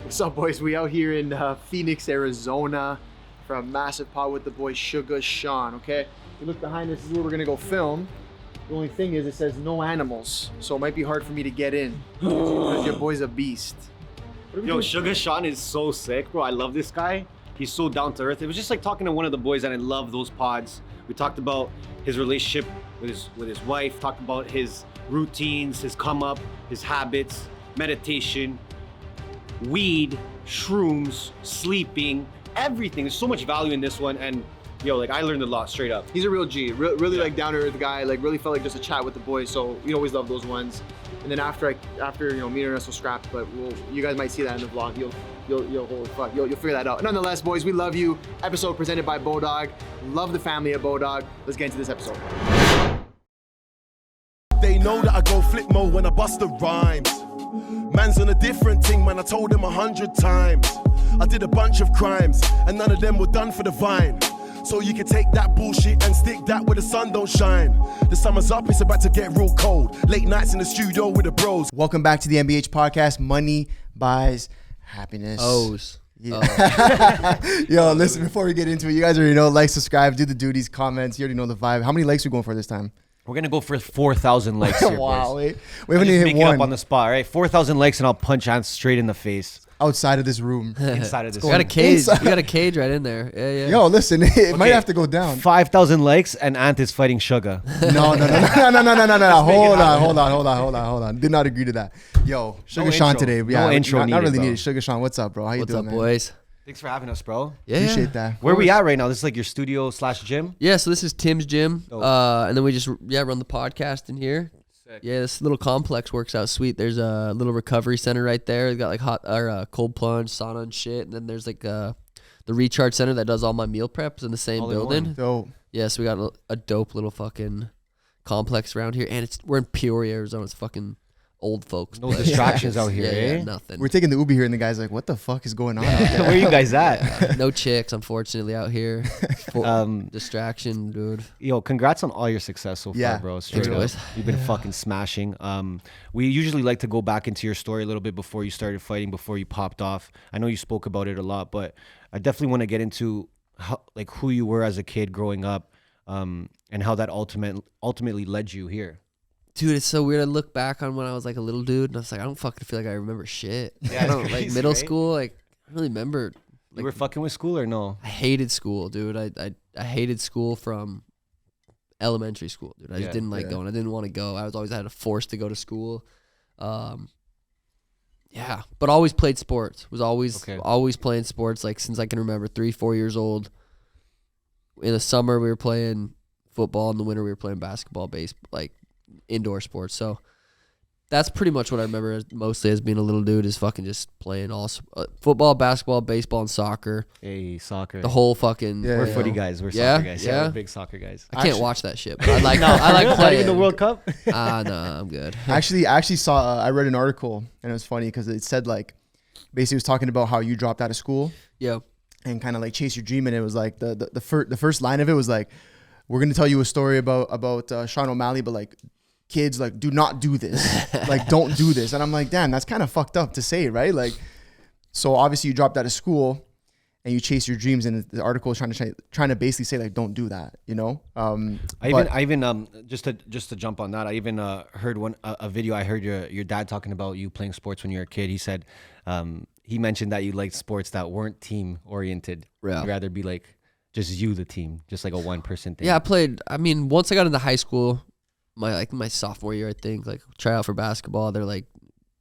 What's up, boys? We out here in Phoenix, Arizona for a massive pod with the boy Suga Sean, okay? You look behind us, this is where we're gonna go film. The only thing is it says no animals, so it might be hard for me to get in because your boy's a beast. Yo, Suga Sean is so sick, bro. I love this guy. He's so down to earth. It was just like talking to one of the boys, and I love those pods. We talked about his relationship with his wife, talked about his routines, his come up, his habits, meditation, weed, shrooms, sleeping, everything. There's so much value in this one, and yo, like I learned a lot straight up. He's a real G, really like down to earth guy. Like really felt like just a chat with the boys. So we always love those ones. And then after you know, me and Ernesto scrapped, but you guys might see that in the vlog. You'll figure that out. Nonetheless, boys, we love you. Episode presented by Bodog. Love the family at Bodog. Let's get into this episode. They know that I go flip mode when I bust the rhymes. Man's on a different thing, man, I told him 100 times. I did a bunch of crimes, and none of them were done for the vine. So you can take that bullshit and stick that where the sun don't shine. The summer's up, it's about to get real cold. Late nights in the studio with the bros. Welcome back to the MBH podcast. Money buys happiness. Yeah. Yo, listen, before we get into it, you guys already know, like, subscribe, do the duties, comments. You already know the vibe. How many likes are we going for this time? We're gonna go for 4,000 likes here, wow, boys. we haven't even hit one. Make it up one on the spot, all right? 4,000 likes and I'll punch Ant straight in the face. outside of this room. Inside of this We room. got a cage. We got a cage right in there. Yeah. Yo, listen, it might have to go down. 5,000 likes and Ant is fighting Suga. No. Hold on. Did not agree to that. Yo, Suga Sean intro. today. No intro not really needed, needed. Suga Sean, what's up, bro? How you What's doing, up, man? boys? Thanks for having us, bro. Yeah. Appreciate that. Where we at right now? This is like your studio / gym? Yeah, so this is Tim's gym. Dope. And then we just run the podcast in here. Sick. Yeah, this little complex works out sweet. There's a little recovery center right there. It's got like hot or cold plunge, sauna and shit. And then there's like the recharge center that does all my meal preps in the same All in building. one. Dope. Yeah, so we got a dope little fucking complex around here. And we're in Peoria, Arizona. It's fucking old folks. No place. distractions out here, Yeah, eh? nothing. We're taking the Uber here, and the guy's like, "What the fuck is going on?" out there? Where you guys at? No chicks, unfortunately, out here. Distraction, dude. Yo, congrats on all your success so far, Yeah. bro. Straight Thanks, up. boys. You've been fucking smashing. We usually like to go back into your story a little bit before you started fighting, before you popped off. I know you spoke about it a lot, but I definitely want to get into who you were as a kid growing up, and how that ultimately led you here. Dude, it's so weird. I look back on when I was like a little dude, and I was like, I don't fucking feel like I remember shit. Yeah, I don't it's like crazy, middle right? school. Like, I don't really remember. You were fucking with school or no? I hated school, dude. I hated school from elementary school, dude. I just didn't like going. I didn't want to go. I was always had a force to go to school. Yeah, but always played sports. Was always playing sports. Like since I can remember, 3-4 years old. In the summer we were playing football. In the winter we were playing basketball, like indoor sports. So that's pretty much what I remember mostly as being a little dude, is fucking just playing all football, basketball, baseball, and soccer. Hey, soccer. The whole fucking. Yeah, We're yeah. footy guys. We're Yeah? soccer guys. Yeah? We're big soccer guys. I can't Actually- watch that shit, but I like playing in the World Cup. No, I'm good. I actually saw. I read an article, and it was funny because it said like, basically, it was talking about how you dropped out of school Yeah. and kind of like chase your dream, and it was like the first line of it was like, "We're gonna tell you a story about Sean O'Malley, but like." Kids, like, do not do this. Like, don't do this. And I'm like, damn, that's kind of fucked up to say, right? Like, so obviously you dropped out of school and you chase your dreams, and the article is trying to basically say like, don't do that, you know? I even just to jump on that, I even heard a video. I heard your dad talking about you playing sports when you were a kid. He said he mentioned that you liked sports that weren't team oriented. Yeah. You'd rather be like just you, the team, just like a one person thing. Yeah, I played. I mean, once I got into high school, my sophomore year, I think, like try out for basketball. They're like,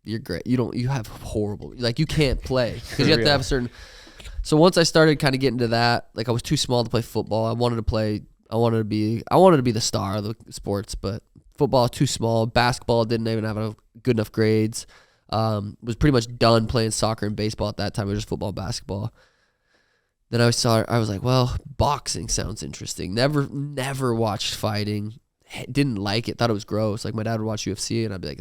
you're great. You have horrible. Like you can't play because you have to have a certain. So once I started kind of getting to that, like I was too small to play football. I wanted to be the star of the sports, but football too small. Basketball didn't even have good enough grades. Was pretty much done playing soccer and baseball at that time. It was just football and basketball. Then I was like, well, boxing sounds interesting. Never watched fighting. Didn't like it. Thought it was gross. Like my dad would watch UFC, and I'd be like,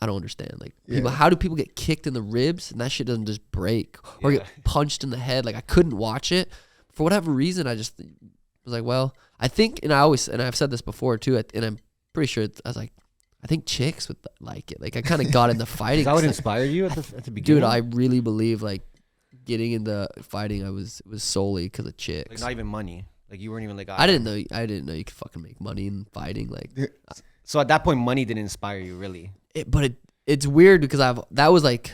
I don't understand. Like people, how do people get kicked in the ribs and that shit doesn't just break or get punched in the head? Like I couldn't watch it for whatever reason. I just was like, well, I think, and I've said this before too, and I'm pretty sure I I think chicks would like it. Like I kind of got into fighting. Is that what 'cause, inspired you at the beginning? dude, I really believe like getting into fighting, was solely because of chicks. Like not even money. Like you weren't even like I didn't know you could fucking make money in fighting. Like, So at that point, money didn't inspire you really. It's weird because that was like,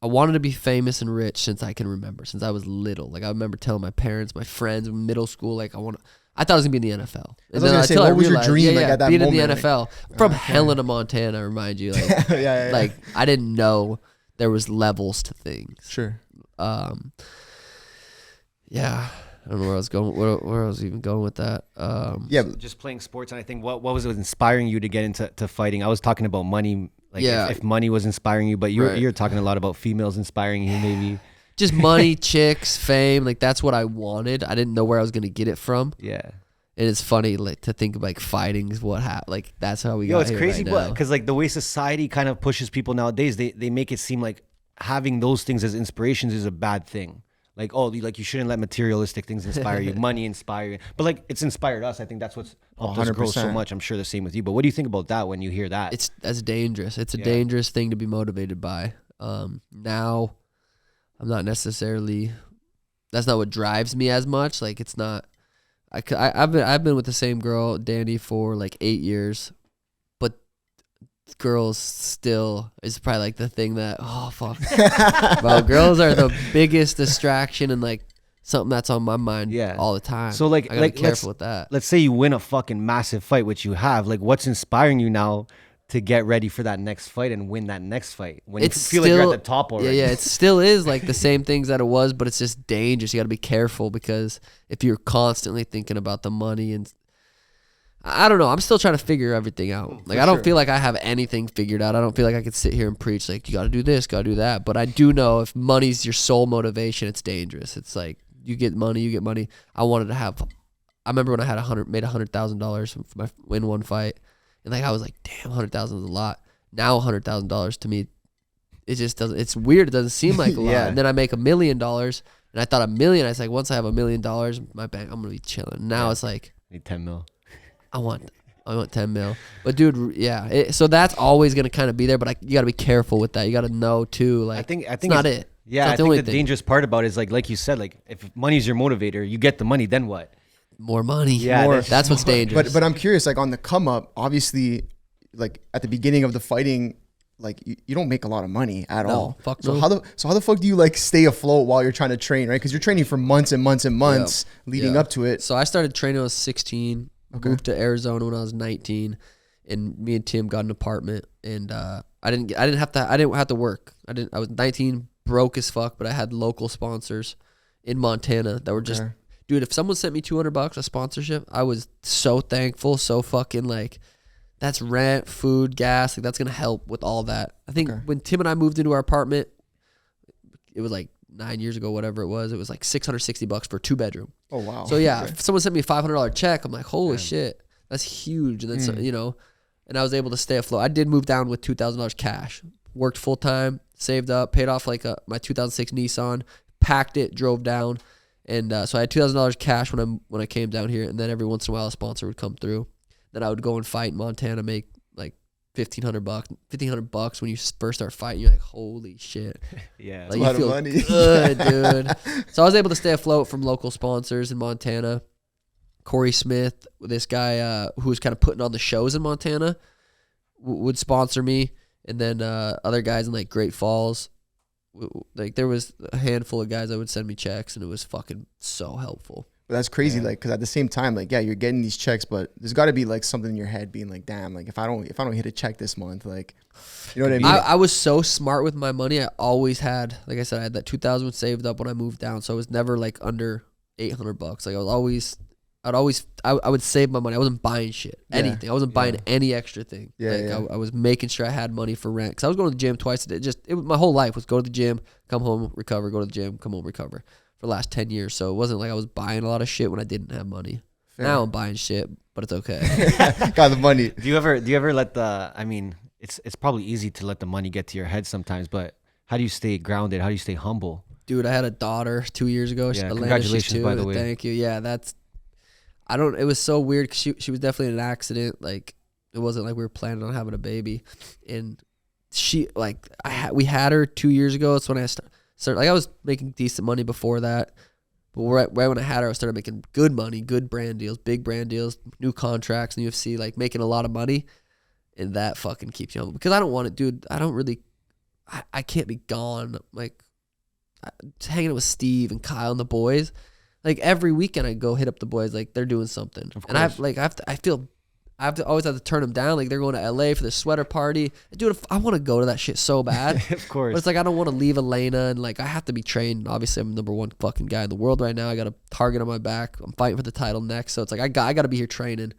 I wanted to be famous and rich since I can remember, since I was little. Like I remember telling my parents, my friends in middle school, like I thought I was gonna be in the NFL. I was gonna say, what was your dream like at that being moment? in the NFL from Helena, Montana. Remind you, like, yeah. like I didn't know there was levels to things. Sure. Yeah. I don't know where I was going. Where I was even going with that. Yeah, Just playing sports, and I think what was inspiring you to get into fighting? I was talking about money. Like if money was inspiring you, but you're talking a lot about females inspiring you, maybe. Just money, chicks, fame. Like that's what I wanted. I didn't know where I was gonna get it from. Yeah. And it's funny like to think of like fighting is what happened. Like that's how we got it's here crazy, right now. because like the way society kind of pushes people nowadays, they make it seem like having those things as inspirations is a bad thing. Like, you shouldn't let materialistic things inspire you, money inspire you. But like, it's inspired us. I think that's what's helped us grow so much. I'm sure the same with you. But what do you think about that when you hear that? That's dangerous. It's a dangerous thing to be motivated by. Now, I'm not necessarily. That's not what drives me as much. Like, it's not. I've been with the same girl, Danny, for like 8 years. Girls still is probably like the thing that well, girls are the biggest distraction and like something that's on my mind all the time. So like, I gotta be careful with that. Let's say you win a fucking massive fight, which you have. Like, what's inspiring you now to get ready for that next fight and win that next fight when you feel like you're at the top already? Yeah, it still is like the same things that it was, but it's just dangerous. You got to be careful because if you're constantly thinking about the money and I don't know. I'm still trying to figure everything out. Like, I don't feel like I have anything figured out. I don't feel like I could sit here and preach, like, you got to do this, got to do that. But I do know if money's your sole motivation, it's dangerous. It's like, you get money. I remember when I had made $100,000 in one fight. And, like, I was like, damn, $100,000 is a lot. Now $100,000 to me, it just doesn't, it's weird. It doesn't seem like a lot. And then I make $1 million. And I thought $1 million, I was like, once I have $1 million in my bank, I'm going to be chilling. Now it's like, need 10 mil. I want 10 mil. But dude, so that's always gonna kind of be there. But you got to be careful with that. You got to know too. Like, I think it's not it. Yeah, I think the dangerous part about it is like you said, like if money's your motivator, you get the money, then what? More money. Yeah, that's what's dangerous. But I'm curious, like on the come up, obviously, like at the beginning of the fighting, like you don't make a lot of money at all. Fuck so no. how the fuck do you like stay afloat while you're trying to train, right? Because you're training for months and months and months leading up to it. So I started training when I was 16. Moved to Arizona when I was 19, and me and Tim got an apartment. And I didn't have to work. I was 19, broke as fuck, but I had local sponsors in Montana that were just, dude. If someone sent me $200 a sponsorship, I was so thankful. So fucking like, that's rent, food, gas. Like that's gonna help with all that. I think when Tim and I moved into our apartment, it was like 9 years ago, whatever it was like $660 for a 2-bedroom. Oh wow. So yeah, if someone sent me a $500 check, I'm like, holy shit, that's huge. And then and I was able to stay afloat. I did move down with $2,000 cash, worked full time, saved up, paid off like my 2006 Nissan, packed it, drove down, and so I had $2,000 cash when I came down here. And then every once in a while a sponsor would come through. Then I would go and fight in Montana, make like $1,500 when you first start fighting. You're like, holy shit. Yeah. Like, a lot you feel of money. good, dude. So I was able to stay afloat from local sponsors in Montana. Corey Smith, this guy who was kind of putting on the shows in Montana, would sponsor me. And then other guys in like Great Falls. Like there was a handful of guys that would send me checks, and it was fucking so helpful. But that's crazy, like, because at the same time, like, you're getting these checks, but there's got to be like something in your head being like, damn, like if I don't hit a check this month, like, you know what I mean? I was so smart with my money. I always had, like I said, I had that 2,000 saved up when I moved down, so I was never like under $800. Like I would save my money. I wasn't buying shit, anything. I wasn't buying any extra thing. I was making sure I had money for rent because I was going to the gym twice a day. My whole life was go to the gym, come home, recover, go to the gym, come home, recover. For the last 10 years, so it wasn't like I was buying a lot of shit when I didn't have money. Fair. Now I'm buying shit, but it's okay. Got the money. Do you ever let it's probably easy to let the money get to your head sometimes, but how do you stay grounded? How do you stay humble? Dude, I had a daughter 2 years ago. Yeah, congratulations, by the way. Thank you. Yeah, it was so weird because she was definitely in an accident. Like It wasn't like we were planning on having a baby. And she, like, we had her 2 years ago. That's when I started. Like, I was making decent money before that. But right when I had her, I started making good money, good brand deals, big brand deals, new contracts in the UFC, like making a lot of money. And that fucking keeps you humble. Because I don't want it, dude. I can't be gone. Like, hanging out with Steve and Kyle and the boys. Like, every weekend I go hit up the boys. Like, they're doing something. And I always have to turn them down. Like, they're going to LA for the sweater party. Dude, I want to go to that shit so bad. Of course. But it's like, I don't want to leave Elena, and like, I have to be trained. Obviously, I'm the number one fucking guy in the world right now. I got a target on my back. I'm fighting for the title next. So it's like, I got to be here training.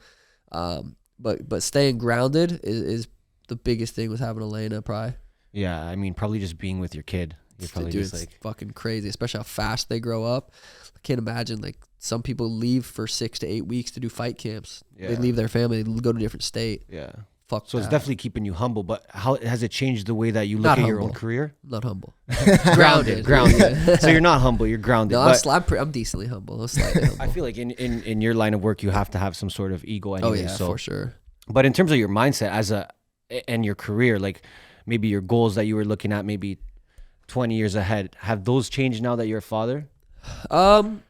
But staying grounded is the biggest thing with having Elena, probably. Yeah, I mean, probably just being with your kid. You're probably Dude, just it's like fucking crazy, especially how fast they grow up. I can't imagine, like, some people leave for 6 to 8 weeks to do fight camps. Yeah. They leave their family, they go to a different state. yeah. Fuck So it's that. definitely keeping you humble. But how has it changed the way that you look Not at your own humble. career? I'm not humble. Grounded. So you're not humble. You're grounded. No, But I'm decently humble. I'm slightly humble. I feel like in your line of work, you have to have some sort of ego anyway. Oh yeah, so. for sure. But in terms of your mindset and your career, like maybe your goals that you were looking at maybe 20 years ahead, have those changed now that you're a father? Not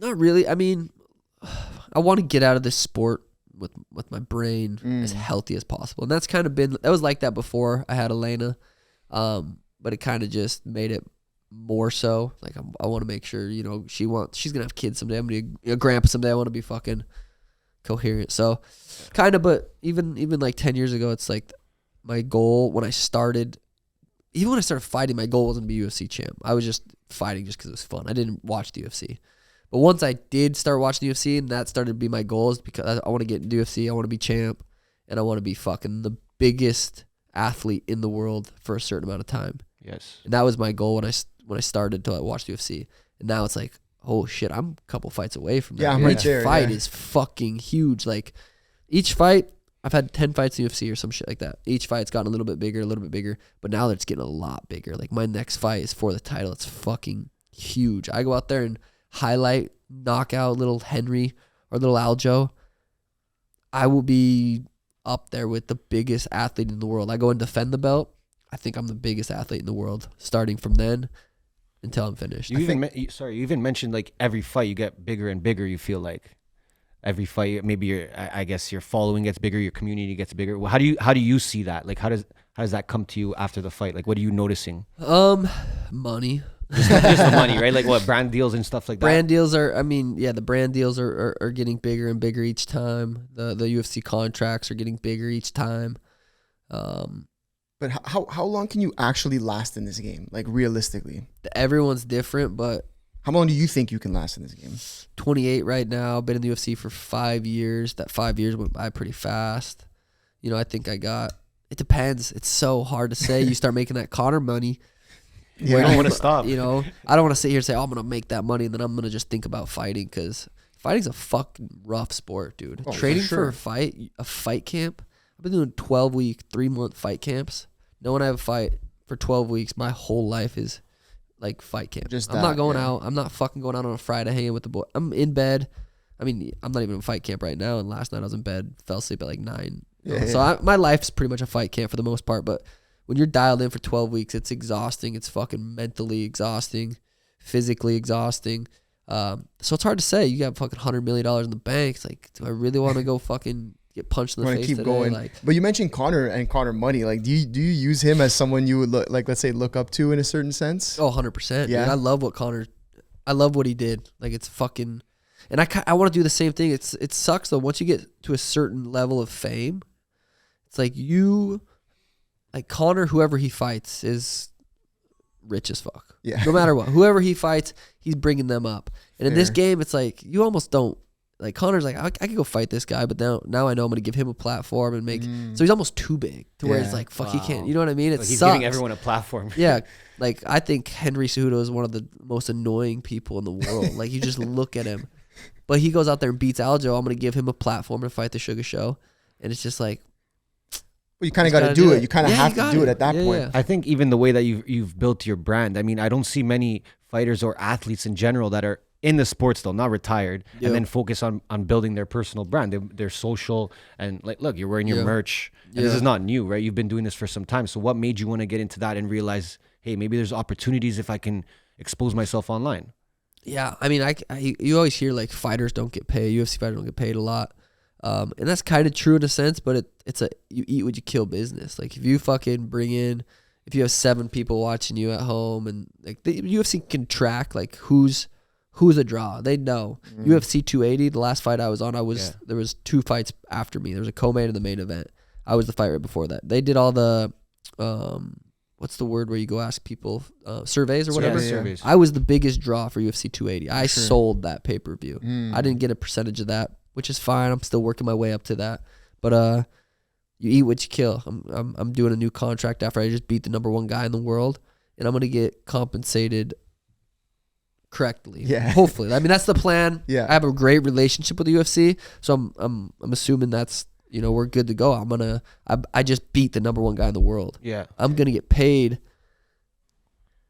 really. I mean, I want to get out of this sport with my brain as healthy as possible, and that was like that before I had Elena, but it kind of just made it more so. Like, I want to make sure, you know, she's gonna have kids someday. I'm gonna be a grandpa someday. I want to be fucking coherent. So, kind of. But even like 10 years ago, it's like my goal when I started. Even when I started fighting, my goal wasn't to be UFC champ. I was just fighting just because it was fun. I didn't watch the UFC. But once I did start watching the UFC, and that started to be my goals, because I want to get into UFC, I want to be champ, and I want to be fucking the biggest athlete in the world for a certain amount of time. Yes. And that was my goal when I started to watch the UFC. And now it's like, oh shit, I'm a couple fights away from that. Yeah, I'm Each right there, fight yeah. is fucking huge. Like, each fight, I've had 10 fights in UFC or some shit like that. Each fight's gotten a little bit bigger, but now it's getting a lot bigger. Like, my next fight is for the title. It's fucking huge. I go out there and highlight, knock out little Henry or little Aljo. I will be up there with the biggest athlete in the world. I go and defend the belt. I think I'm the biggest athlete in the world, starting from then until I'm finished. You even mentioned like every fight you get bigger and bigger. You feel like every fight, maybe I guess your following gets bigger, your community gets bigger. Well, how do you see that? Like, how does that come to you after the fight? Like, what are you noticing? Money. Just the money, right? Like, what, brand deals and stuff like that? Brand deals the brand deals are getting bigger and bigger each time. The UFC contracts are getting bigger each time. But how long can you actually last in this game? Like, realistically, Everyone's different, but how long do you think you can last in this game? 28 right now. Been in the UFC for 5 years. That 5 years went by pretty fast. You know, I think it depends. It's so hard to say. You start making that Conor money. You don't want to stop. You know, I don't want to sit here and say, oh, I'm going to make that money, and then I'm going to just think about fighting, because fighting's a fucking rough sport, dude. Oh, Training for for a fight camp. I've been doing 12-week, 3-month fight camps. Knowing I have a fight for 12 weeks, my whole life is like fight camp. I'm not going out. I'm not fucking going out on a Friday hanging with the boy. I'm in bed. I mean, I'm not even in fight camp right now, and last night I was in bed, fell asleep at like 9. So my life's pretty much a fight camp for the most part, but when you're dialed in for 12 weeks, it's exhausting. It's fucking mentally exhausting, physically exhausting. So it's hard to say. You got fucking $100 million in the bank. It's like, do I really want to go fucking get punched in the face keep today? going. Like, But you mentioned Conor and Conor money. Like, do you use him as someone you would look up to in a certain sense? oh, 100%. Yeah. Dude, I love what he did. Like, it's fucking, and I want to do the same thing. It sucks though. Once you get to a certain level of fame, it's like like Conor, whoever he fights is rich as fuck. Yeah. No matter what, whoever he fights, he's bringing them up. And in this Fair. game, it's like you almost don't. Like, Conor's like, I could go fight this guy, but now I know I'm going to give him a platform and make. So he's almost too big to where Yeah. it's like, fuck, he can't. You know what I mean? It Like, he's sucks. giving everyone a platform. Yeah. Like, I think Henry Cejudo is one of the most annoying people in the world. Like, you just look at him. But he goes out there and beats Aljo. I'm going to give him a platform to fight the Suga Show. And it's just like, Well, you kind of got to do it. You kind of Yeah, have you to got do it it. at that Yeah, point. yeah. I think even the way that you've built your brand, I mean, I don't see many fighters or athletes in general that are in the sport still, not retired, Yep. and then focus on building their personal brand, their social, and like, look, you're wearing your merch. And this is not new, right? You've been doing this for some time. So what made you want to get into that and realize, hey, maybe there's opportunities if I can expose myself online? Yeah, I mean, you always hear like fighters don't get paid, UFC fighters don't get paid a lot, and that's kind of true in a sense. But it's a you eat what you kill business. Like if you fucking bring in, if you have 7 people watching you at home, and like the UFC can track like who's a draw. They know. UFC 280, the last fight I was on, there was 2 fights after me. There was a co-main and the main event. I was the fight right before that. They did all the what's the word where you go ask people surveys or whatever. Yeah, surveys. I was the biggest draw for UFC 280. I sold that pay-per-view. I didn't get a percentage of that, which is fine. I'm still working my way up to that. But you eat what you kill. I'm doing a new contract after I just beat the #1 guy in the world, and I'm gonna get compensated correctly. Yeah. Hopefully. I mean, that's the plan. Yeah. I have a great relationship with the UFC, so I'm assuming that's, we're good to go. I just beat the #1 guy in the world. Yeah. I'm gonna get paid.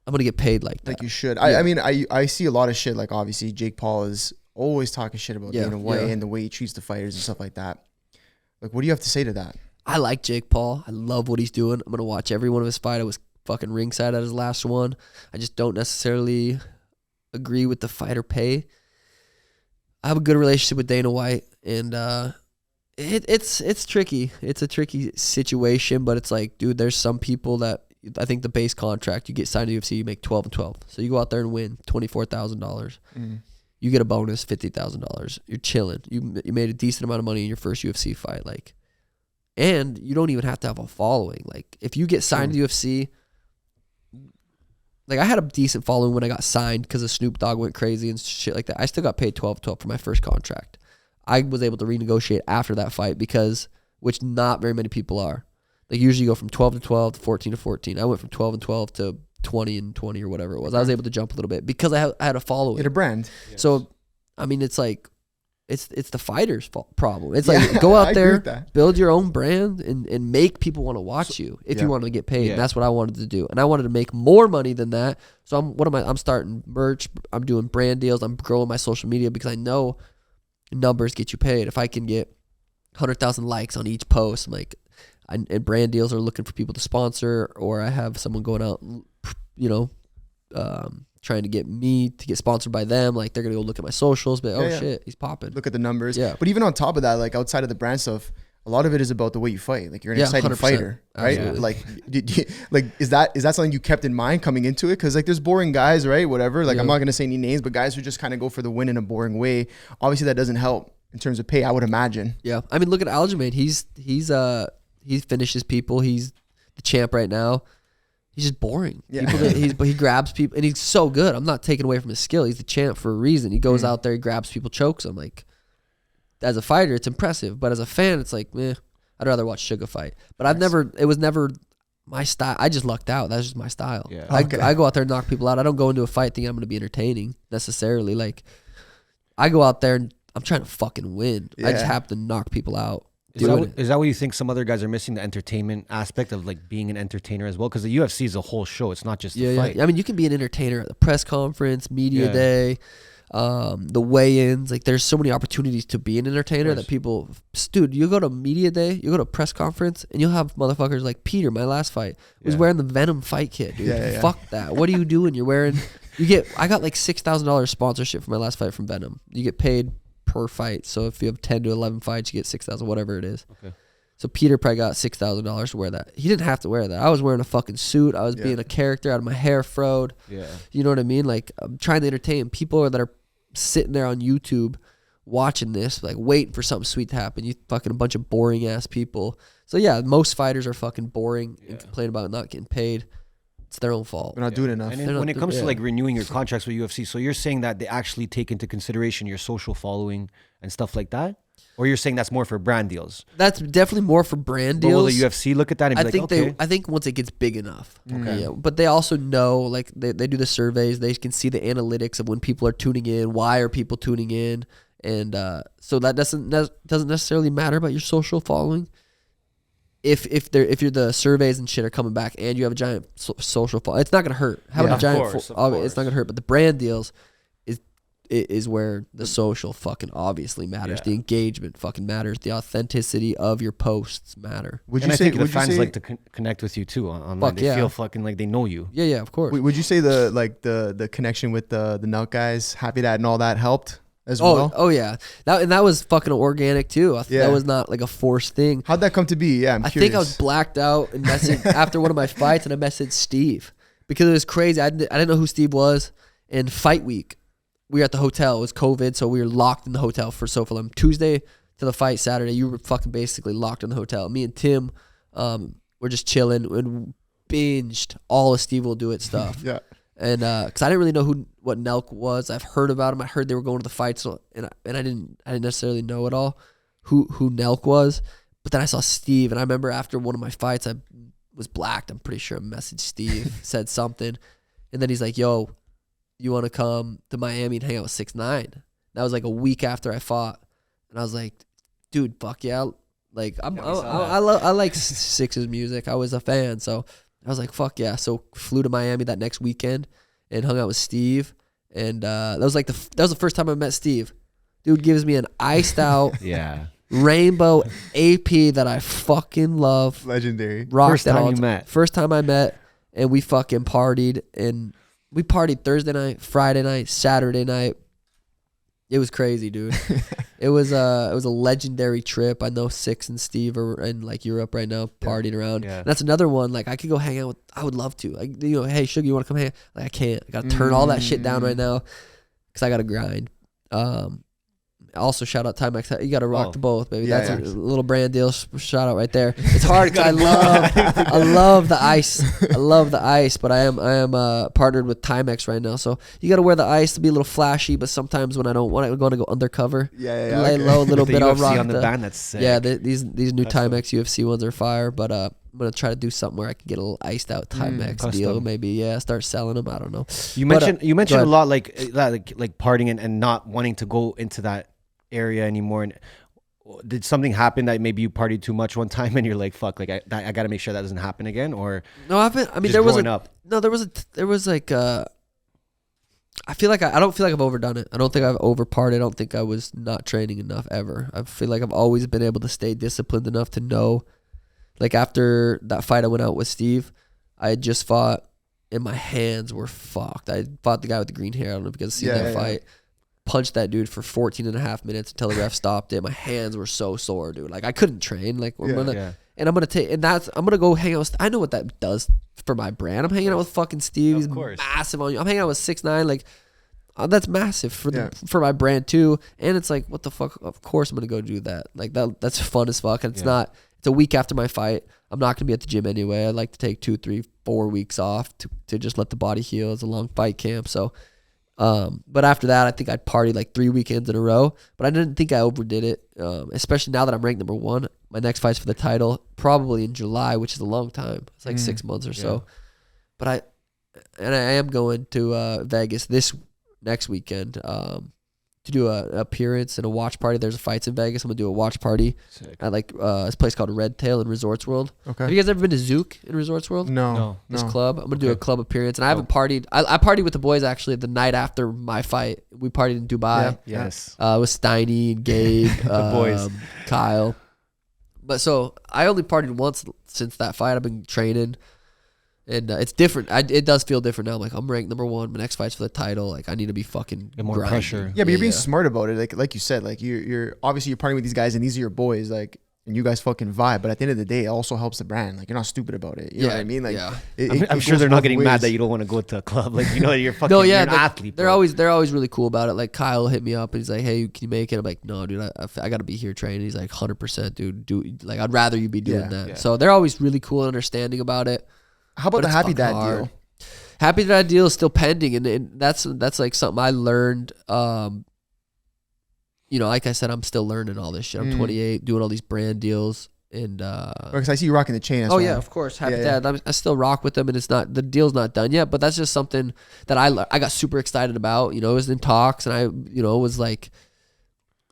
I'm gonna get paid like that. Like you should. I mean, I see a lot of shit. Like obviously, Jake Paul is always talking shit about Dana White and the way he treats the fighters and stuff like that. Like, what do you have to say to that? I like Jake Paul. I love what he's doing. I'm gonna watch every one of his fight. I was fucking ringside at his last one. I just don't necessarily agree with the fighter pay. I have a good relationship with Dana White, and it's tricky. It's a tricky situation, but it's like, dude, there's some people that I think the base contract, you get signed to UFC, you make 12 and 12. So you go out there and win $24,000. You get a bonus, $50,000. You're chilling. You made a decent amount of money in your first UFC fight, like, and you don't even have to have a following. Like, if you get signed to UFC, like I had a decent following when I got signed because of Snoop Dogg went crazy and shit like that. I still got paid 12 for my first contract. I was able to renegotiate after that fight which not very many people are. Like usually you go from 12 to 12 to 14 to 14. I went from 12 and 12 to 20 and 20 or whatever it was. I was able to jump a little bit because I had a following. You had a brand. Yes. So, I mean, it's like, it's the fighter's problem. It's like, go out there, build your own brand, and make people want to watch you if you want to get paid. And that's what I wanted to do. And I wanted to make more money than that. So I'm starting merch. I'm doing brand deals. I'm growing my social media because I know numbers get you paid. If I can get 100,000 likes on each post, I'm like, and brand deals are looking for people to sponsor, or I have someone going out, trying to get me to get sponsored by them. Like they're gonna go look at my socials, but shit, he's popping. Look at the numbers. Yeah. But even on top of that, like outside of the brand stuff, a lot of it is about the way you fight. Like you're an exciting 100%. fighter, right? Absolutely. Like is that something you kept in mind coming into it? Because like there's boring guys, right? Whatever. Like I'm not gonna say any names, but guys who just kind of go for the win in a boring way. Obviously that doesn't help in terms of pay, I would imagine. Yeah. I mean, look at Aljamain. He finishes people. He's the champ right now. He's just boring. Yeah. But he grabs people, and he's so good. I'm not taking away from his skill. He's the champ for a reason. He goes out there, he grabs people, chokes them. Like, as a fighter, it's impressive. But as a fan, it's like, I'd rather watch Suga fight. But it was never my style. I just lucked out. That's just my style. Yeah. I go out there and knock people out. I don't go into a fight thinking I'm going to be entertaining necessarily. Like, I go out there and I'm trying to fucking win. I just happen to knock people out. Is that what you think some other guys are missing, the entertainment aspect of like being an entertainer as well? Because the UFC is a whole show. It's not just a fight. I mean, you can be an entertainer at the press conference, media day, the weigh-ins. Like there's so many opportunities to be an entertainer that people, dude, you go to media day, you go to a press conference, and you'll have motherfuckers like Peter, my last fight, was wearing the Venom fight kit, dude. Fuck that. What are you doing? You're wearing, I got like $6,000 sponsorship for my last fight from Venom. You get paid per fight. So if you have 10 to 11 fights, you get 6,000, whatever it is. Okay. So Peter probably got $6,000 to wear that. He didn't have to wear that. I was wearing a fucking suit. I was being a character out of my hair froed. Yeah. You know what I mean? Like I'm trying to entertain people that are sitting there on YouTube watching this, like waiting for something sweet to happen. You fucking a bunch of boring ass people. So yeah, most fighters are fucking boring and complain about not getting paid. It's their own fault. They're not doing enough. And when it comes to like renewing your contracts with UFC, so you're saying that they actually take into consideration your social following and stuff like that? Or you're saying that's more for brand deals? That's definitely more for brand deals. But will the UFC look at that and be I think once it gets big enough. Okay. Yeah. But they also know, like they do the surveys, they can see the analytics of when people are tuning in, why are people tuning in, and so that doesn't necessarily matter about your social following. If you're the surveys and shit are coming back and you have a giant social following, it's not gonna hurt. Having a giant, it's not gonna hurt. But the brand deals is where the social fucking obviously matters. The engagement fucking matters. The authenticity of your posts matter. Would And you I say think the would you fans say like to connect with you too online. Fuck They yeah. feel fucking like they know you. Yeah, of course. would you say the connection with the Nelk guys, Happy Dad and all that helped as Oh, well? oh yeah. That was fucking organic too. Yeah. That was not like a forced thing. How'd that come to be? Yeah, I'm I curious. think I was blacked out and messaged after one of my fights, and I messaged Steve because it was crazy. I didn't know who Steve was. And fight week, we were at the hotel. It was COVID, so we were locked in the hotel for so long. Tuesday to the fight Saturday, you were fucking basically locked in the hotel. Me and Tim were just chilling and binged all of SteveWillDoIt stuff. Yeah. And because I didn't really know what Nelk was. I've heard about him. I heard they were going to the fights, so, and I didn't necessarily know at all who Nelk was. But then I saw Steve, and I remember after one of my fights, I was blacked. I'm pretty sure I messaged Steve, said something, and then he's like, "Yo, you want to come to Miami and hang out with 6ix9ine?" That was like a week after I fought, and I was like, "Dude, fuck yeah!" Like I like Six's music. I was a fan, so I was like, "Fuck yeah!" So flew to Miami that next weekend and hung out with Steve, and that was the first time I met Steve. Dude gives me an iced out rainbow AP that I fucking love. Legendary. Rocked First time you met. First time I met, and we fucking partied, and we partied Thursday night, Friday night, Saturday night. It was crazy, dude. It was a legendary trip. I know Six and Steve are in like Europe right now, partying around. Yeah. And that's another one. Like I could go hang out with. I would love to. Like hey Suga, you want to come hang? Like I can't. I gotta turn all that shit down right now, because I gotta grind. Also, shout out Timex. You got to rock the both, baby. Yeah, That's a little brand deal. Shout out right there. It's hard because I love the ice. I love the ice, but I am partnered with Timex right now. So you got to wear the ice to be a little flashy. But sometimes when I don't want it, I'm going to go undercover. Yeah. Lay low a little bit. I'll rock on the band. That's sick. Yeah, these new Timex UFC ones are fire. But I'm gonna try to do something where I can get a little iced out Timex deal. Maybe start selling them. I don't know. You mentioned a lot like partying and not wanting to go into that area anymore. And did something happen that maybe you partied too much one time and you're like, fuck, like I gotta make sure that doesn't happen again? Or no, there was like I feel like I don't feel like I've overdone it. I don't think I've overparted. I don't think I was not training enough ever. I feel like I've always been able to stay disciplined enough to know, like after that fight I went out with Steve, I had just fought and my hands were fucked. I fought the guy with the green hair. I don't know if you guys see that fight. Punched that dude for 14 and a half minutes until the ref stopped it. My hands were so sore, dude. Like I couldn't train. Like I'm gonna go hang out with, I know what that does for my brand. I'm hanging out with fucking Steve. He's massive on you. I'm hanging out with 6ix9ine. Like that's massive for my brand too. And it's like, what the fuck? Of course I'm gonna go do that. Like that's fun as fuck. And it's a week after my fight. I'm not gonna be at the gym anyway. I like to take 2, 3, 4 weeks off to just let the body heal. It's a long fight camp. So but after that, I think I'd party like 3 weekends in a row, but I didn't think I overdid it. Especially now that I'm ranked number 1, my next fight's for the title, probably in July, which is a long time. It's like 6 months or so, but I am going to, Vegas this next weekend, to do an appearance and a watch party. There's fights in Vegas. I'm gonna do a watch party at like this place called Red Tail in Resorts World. Okay. Have you guys ever been to Zook in Resorts World? No. This club. I'm gonna do a club appearance, and I haven't partied. I partied with the boys actually the night after my fight. We partied in Dubai. Yeah. Yes. With Steiny and Gabe, the boys, Kyle. But so I only partied once since that fight. I've been training. And it's different. It does feel different now. I'm like, I'm ranked number 1. My next fight's for the title. Like, I need to be fucking more grinding. pressure. Yeah, but you're being smart about it. Like you said, like you're obviously you're partying with these guys, and these are your boys. Like, and you guys fucking vibe. But at the end of the day, it also helps the brand. Like, you're not stupid about it. You know what I mean? Like, I'm sure they're not getting mad that you don't want to go to a club. Like, you're fucking. You're an athlete. They're always really cool about it. Like Kyle hit me up and he's like, "Hey, can you make it?" I'm like, "No, dude, I got to be here training." He's like, "100%, dude. Like, I'd rather you be doing that." Yeah. So they're always really cool and understanding about it. How about the Happy Dad deal? Happy Dad deal is still pending, and that's like something I learned. Like I said, I'm still learning all this shit. I'm 28, doing all these brand deals, and because I see you rocking the chain. Yeah, of course, Happy Dad. I still rock with them, and the deal's not done yet. But that's just something that I got super excited about. It was in talks, and I was like,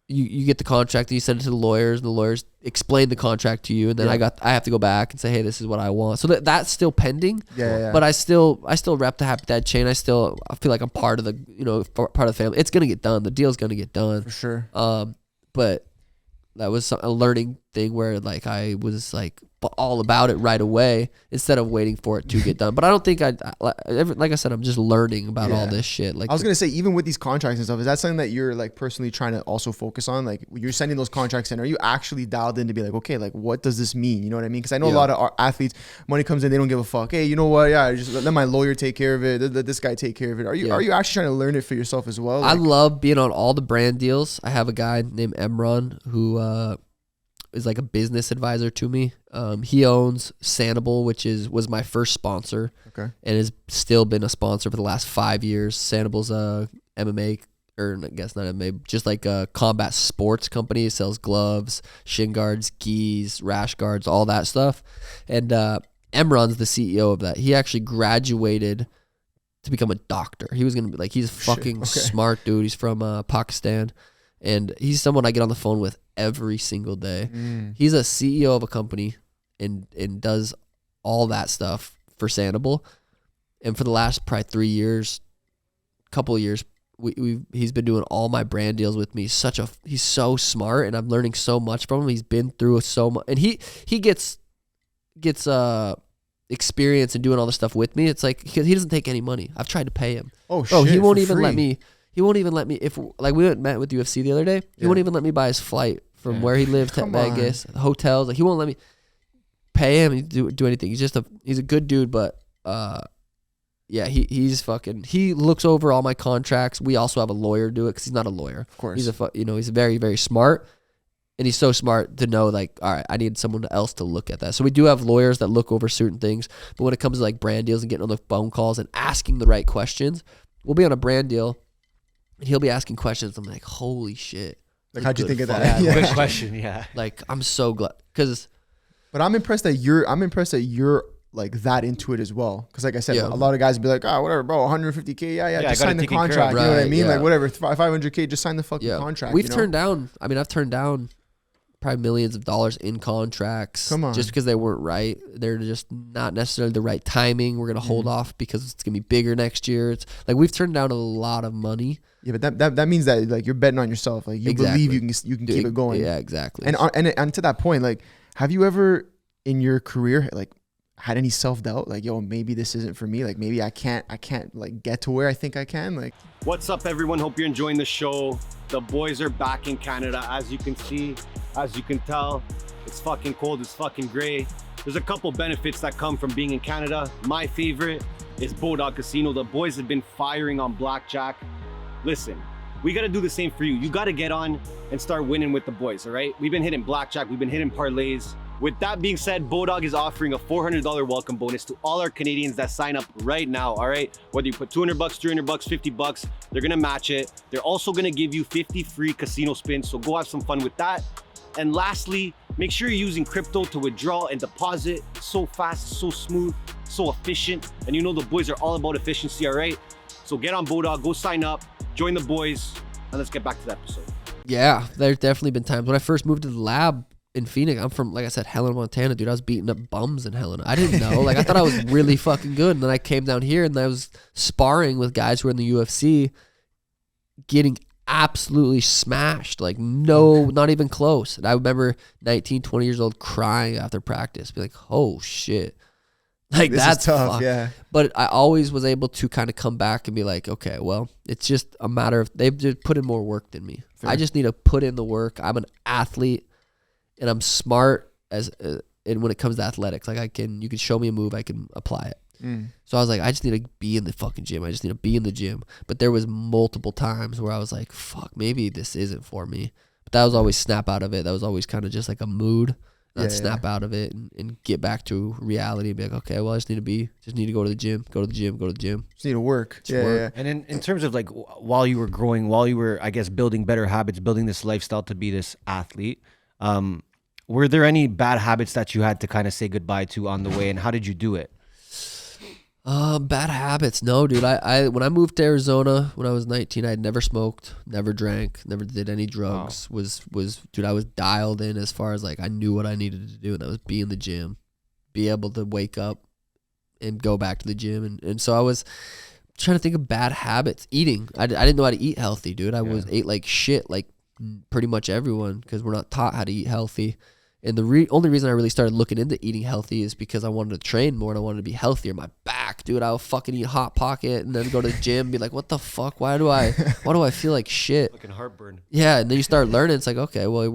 you get the contract and you send it to the lawyers, and the lawyers explain the contract to you, and then I have to go back and say, hey, this is what I want. So that's still pending. But I still rep the Happy Dad chain. I feel like I'm part of the part of the family. It's gonna get done. The deal's gonna get done for sure. But that was a learning thing where like I was like all about it right away instead of waiting for it to get done. But I don't think like I said, I'm just learning about all this shit. Like I was gonna say, even with these contracts and stuff, is that something that you're like personally trying to also focus on? Like you're sending those contracts in, are you actually dialed in to be like, okay, like what does this mean? You know what I mean? Because I know a lot of our athletes, money comes in, they don't give a fuck. Hey, you know what? Yeah, just let my lawyer take care of it. Let this guy take care of it. Are you actually trying to learn it for yourself as well? Like, I love being on all the brand deals. I have a guy named Emron who is like a business advisor to me. He owns Sanibel, which was my first sponsor, and has still been a sponsor for the last 5 years. Sanibel's a MMA, or I guess not MMA, just like a combat sports company. It sells gloves, shin guards, gis, rash guards, all that stuff. And Emron's the CEO of that. He actually graduated to become a doctor. He was gonna be like, he's a fucking smart dude. He's from Pakistan. And he's someone I get on the phone with every single day. He's a CEO of a company and does all that stuff for Sanibel. And for the last probably 3 years, couple of years, he's been doing all my brand deals with me. He's so smart, and I'm learning so much from him. He's been through so much, and he gets experience in doing all this stuff with me. It's like he doesn't take any money. I've tried to pay him. Oh shit! He won't even let me. He won't even let me, if like we met with UFC the other day, he won't even let me buy his flight from where he lived to Vegas, hotels. Like he won't let me pay him, do anything. He's a good dude, but he looks over all my contracts. We also have a lawyer do it because he's not a lawyer. Of course. He's very, very smart, and he's so smart to know like, all right, I need someone else to look at that. So we do have lawyers that look over certain things, but when it comes to like brand deals and getting on the phone calls and asking the right questions, we'll be on a brand deal. And he'll be asking questions. I'm like, holy shit. Like, how'd you think of that? Good question. Yeah. Like, I'm so glad. But I'm impressed that you're like that into it as well. Because like I said, a lot of guys would be like, whatever, bro, 150K. Yeah, just sign the contract. You know what I mean? Like, whatever, 500K, just sign the fucking contract. I've turned down probably millions of dollars in contracts. Come on. Just because they weren't right. They're just not necessarily the right timing. We're going to hold off because it's going to be bigger next year. It's like we've turned down a lot of money. Yeah, but that means that like you're betting on yourself. Like you believe you can keep it going. Yeah, exactly. And to that point, like, have you ever in your career like had any self-doubt? Like, yo, maybe this isn't for me. Like maybe I can't like get to where I think I can. Like, what's up, everyone? Hope you're enjoying the show. The boys are back in Canada, as you can see, as you can tell. It's fucking cold. It's fucking gray. There's a couple benefits that come from being in Canada. My favorite is Bodog Casino. The boys have been firing on blackjack. Listen, we got to do the same for you. You got to get on and start winning with the boys, all right? We've been hitting blackjack. We've been hitting parlays. With that being said, Bodog is offering a $400 welcome bonus to all our Canadians that sign up right now, all right? Whether you put $200, $300, $50, they're going to match it. They're also going to give you 50 free casino spins, so go have some fun with that. And lastly, make sure you're using crypto to withdraw and deposit. It's so fast, so smooth, so efficient. And you know the boys are all about efficiency, all right? So get on Bodog, go sign up, join the boys, and let's get back to the episode. Yeah, there's definitely been times. When I first moved to the lab in Phoenix, I'm from, like I said, Helena, Montana, dude. I was beating up bums in Helena. I didn't know. Like, I thought I was really fucking good. And then I came down here and I was sparring with guys who were in the UFC, getting absolutely smashed. Like, no, not even close. And I remember 19, 20 years old crying after practice. Be like, oh, shit. Like, this that's is tough, fuck. yeah. But I always was able to kind of come back and be like, okay, well, it's just a matter of they've just put in more work than me. Fair. I just need to put in the work. I'm an athlete, and I'm smart and when it comes to athletics. Like, you can show me a move, I can apply it. So I was like, I just need to be in the fucking gym. I just need to be in the gym. But there was multiple times where I was like, fuck, maybe this isn't for me. But that was always snap out of it. That was always kind of just like a mood. Not snap out of it and get back to reality and be like, okay, well, I just need to go to the gym, go to the gym. Just need to work. Yeah. And in terms of like, while you were growing, while you were, I guess, building better habits, building this lifestyle to be this athlete, were there any bad habits that you had to kind of say goodbye to on the way, and how did you do it? Bad habits. No, dude. I when I moved to Arizona when I was 19, I had never smoked, never drank, never did any drugs. Wow. Dude, I was dialed in as far as like I knew what I needed to do, and that was be in the gym, be able to wake up and go back to the gym, and so I was trying to think of bad habits. Eating. I didn't know how to eat healthy, dude. I ate like shit, like pretty much everyone, because we're not taught how to eat healthy. And the only reason I really started looking into eating healthy is because I wanted to train more and I wanted to be healthier. My back, dude, I would fucking eat Hot Pocket and then go to the gym and be like, what the fuck? Why do I feel like shit? Fucking heartburn. Yeah, and then you start learning. It's like, okay, well,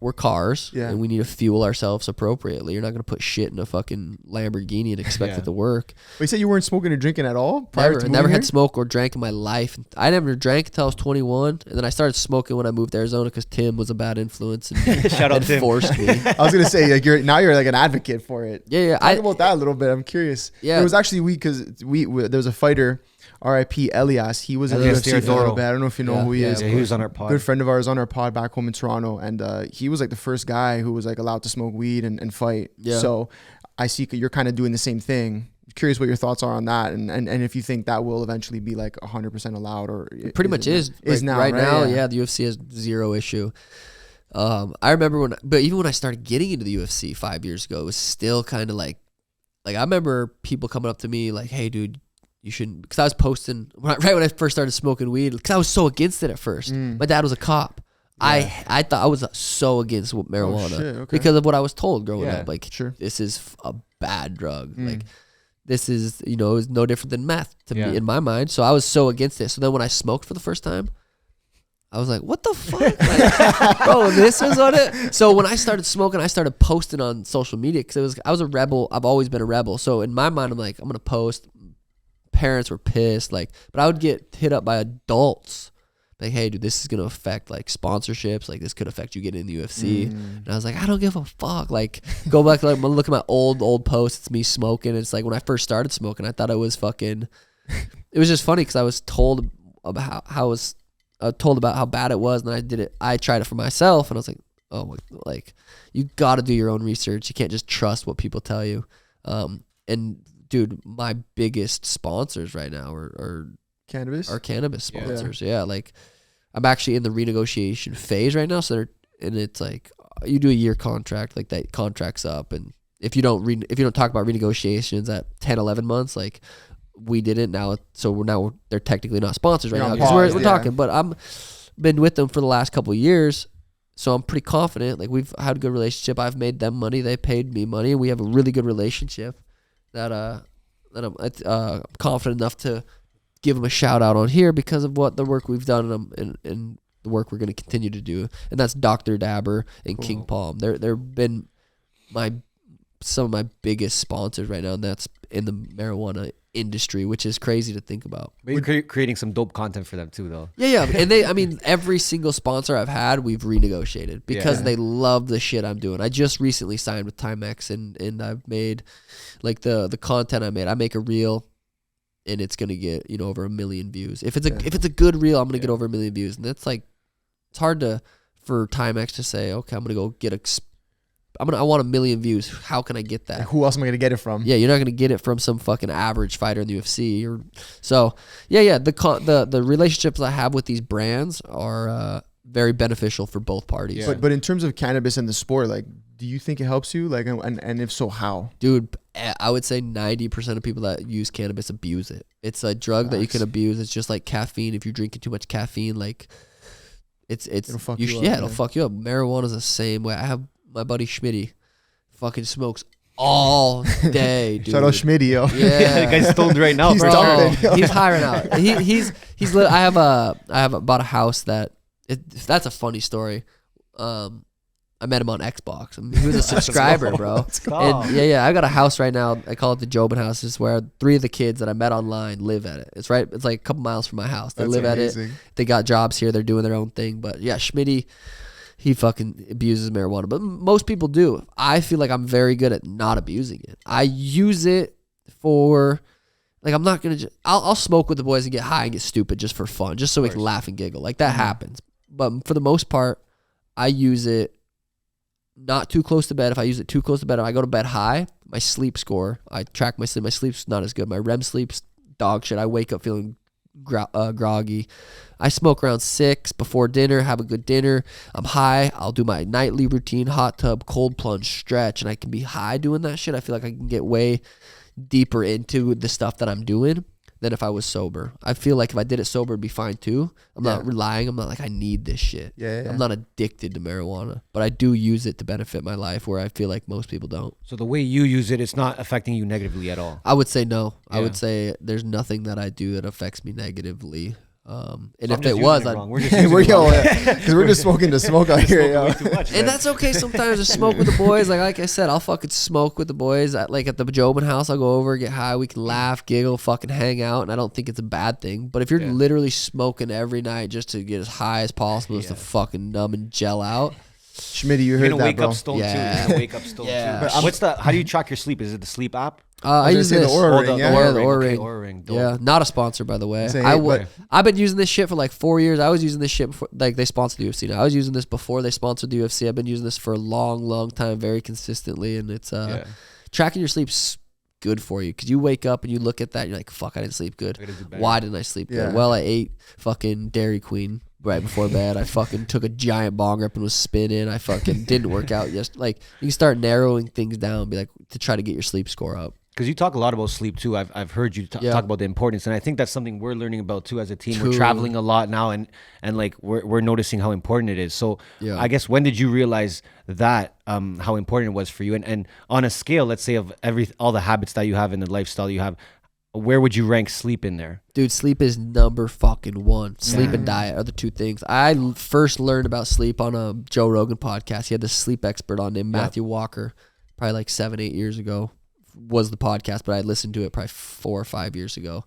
we're cars, and we need to fuel ourselves appropriately. You're not gonna put shit in a fucking Lamborghini and expect it to work. But you said you weren't smoking or drinking at all prior to never moving had here? smoked or drank in my life. I never drank until I was 21, and then I started smoking when I moved to Arizona because Tim was a bad influence and, Shout out and Tim. forced me. I was gonna say like you're like an advocate for it. Yeah. Talk about that a little bit. I'm curious. Yeah. It was actually because there was a fighter, R.I.P. Elias. He was in the Elias UFC for a little Theodoro. bit. I don't know if you know who he is. Yeah, he was on our pod. Good friend of ours on our pod back home in Toronto, and he was like the first guy who was like allowed to smoke weed and fight. Yeah. So I see you're kind of doing the same thing. Curious what your thoughts are on that, and if you think that will eventually be like 100% allowed, or Pretty much is like, now right now. Yeah. Yeah, the UFC has zero issue. I remember even when I started getting into the UFC 5 years ago, it was still kind of like I remember people coming up to me like, "Hey, dude, you shouldn't," because I was posting right when I first started smoking weed, because I was so against it at first. My dad was a cop. I thought I was so against marijuana shit, okay. because of what I was told growing up. Like, sure. this is a bad drug. Like, this is, it was no different than meth to me in my mind. So I was so against it. So then when I smoked for the first time, I was like, what the fuck? Like, bro, this is what it. So when I started smoking, I started posting on social media because I was a rebel. I've always been a rebel. So in my mind, I'm like, I'm going to post. Parents were pissed, like, but I would get hit up by adults like, hey, dude, this is gonna affect like sponsorships, like this could affect you getting in the UFC. And I was like, I don't give a fuck. Like, go back, like, look at my old posts. It's me smoking. It's like when I first started smoking, I thought it was fucking. It was just funny because I was told about how bad it was, and I did it. I tried it for myself, and I was like, oh, like, you got to do your own research. You can't just trust what people tell you. And dude, my biggest sponsors right now are cannabis sponsors. Yeah, like I'm actually in the renegotiation phase right now. So it's like you do a year contract, like that contract's up, and if you don't talk about renegotiations at 10, 11 months, like we didn't now, so they're technically not sponsors right now because we're talking. But I'm been with them for the last couple of years, so I'm pretty confident. Like, we've had a good relationship. I've made them money, they paid me money, and we have a really good relationship that I'm confident enough to give them a shout out on here because of what the work we've done and the work we're going to continue to do. And that's Dr. Dabber and King Palm. They've been some of my biggest sponsors right now, and that's in the marijuana industry, which is crazy to think about. But you're creating some dope content for them too, though. Yeah. And every single sponsor I've had, we've renegotiated because they love the shit I'm doing. I just recently signed with Timex, and I've made, like, the content I make a reel, and it's gonna get over 1 million views. If it's a good reel, I'm gonna get over 1 million views, and that's like, it's hard for Timex to say, okay, I'm gonna go get I want 1 million views. How can I get that? Like, who else am I gonna get it from? Yeah, you're not gonna get it from some fucking average fighter in the UFC. The relationships I have with these brands are very beneficial for both parties. Yeah. But in terms of cannabis and the sport, like, do you think it helps you? Like, and if so, how? Dude, I would say 90% of people that use cannabis abuse it. It's a drug that you can abuse. It's just like caffeine. If you're drinking too much caffeine, like, it'll fuck you up. Yeah, it'll fuck you up. Marijuana's the same way. I have my buddy Schmitty, fucking smokes all day, dude. Shout out Schmitty, yo. Yeah, the guy's stoned right now, He's bro. dumping. He's hiring out. I have bought a house that's a funny story. I met him on Xbox. He was a subscriber, bro. Let's go. And I got a house right now. I call it the Jobin house. It's where 3 of the kids that I met online live at it. It's like a couple miles from my house. They live amazing. at it. They got jobs here. They're doing their own thing. But yeah, Schmitty, he fucking abuses marijuana. But most people do. I feel like I'm very good at not abusing it. I use it for, like, I'm not going to I'll smoke with the boys and get high and get stupid just for fun, just so we can laugh and giggle. Like, that happens. But for the most part, I use it not too close to bed. If I use it too close to bed, if I go to bed high, my sleep score, I track my sleep. My sleep's not as good. My REM sleep's dog shit. I wake up feeling groggy. I smoke around 6 before dinner, have a good dinner. I'm high. I'll do my nightly routine, hot tub, cold plunge, stretch, and I can be high doing that shit. I feel like I can get way deeper into the stuff that I'm doing than if I was sober. I feel like if I did it sober, it'd be fine too. I'm not relying. I'm not like, I need this shit. I'm not addicted to marijuana, but I do use it to benefit my life, where I feel like most people don't. So the way you use it, it's not affecting you negatively at all. I would say no. I would say there's nothing that I do that affects me negatively. And So if it was, we're just using it wrong. Because we're just smoking to smoke out here, yo. and that's okay. Sometimes I smoke with the boys. Like I said, I'll fucking smoke with the boys. At the Jobin house, I'll go over, get high. We can laugh, giggle, fucking hang out. And I don't think it's a bad thing. But if you're literally smoking every night just to get as high as possible, just to fucking numb and gel out. Schmitty, you You're heard gonna that, wake bro. up stoned too. Yeah. You're gonna wake up stoned Yeah. too. How do you track your sleep? Is it the sleep app? I use gonna say this. the Oura Ring, the yeah. Oura the Ring. Oura Okay, Ring. Oura Ring. Dope. Yeah, not a sponsor, by the way. Say, I've been using this shit for like 4 years. I was using this shit before, like they sponsored the UFC. Now I was using this before they sponsored the UFC. I've been using this for a long, long time, very consistently, and it's tracking your sleep's good for you, because you wake up and you look at that, and you're like, fuck, I didn't sleep good. Why didn't I sleep good? Well, I ate fucking Dairy Queen right before bed. I fucking took a giant bong rip and was spinning. I fucking didn't work out. Like, you can start narrowing things down, be like, to try to get your sleep score up. Because you talk a lot about sleep too. I've heard you talk about the importance, and I think that's something we're learning about too as a team. We're traveling a lot now, and like we're noticing how important it is. So I guess, when did you realize that how important it was for you? And on a scale, let's say, of all the habits that you have and the lifestyle you have, where would you rank sleep in there? Dude, sleep is number fucking one. Sleep and diet are the two things. I first learned about sleep on a Joe Rogan podcast. He had this sleep expert on named Matthew Walker, probably like 7-8 years ago. Was the podcast, but I listened to it probably 4 or 5 years ago,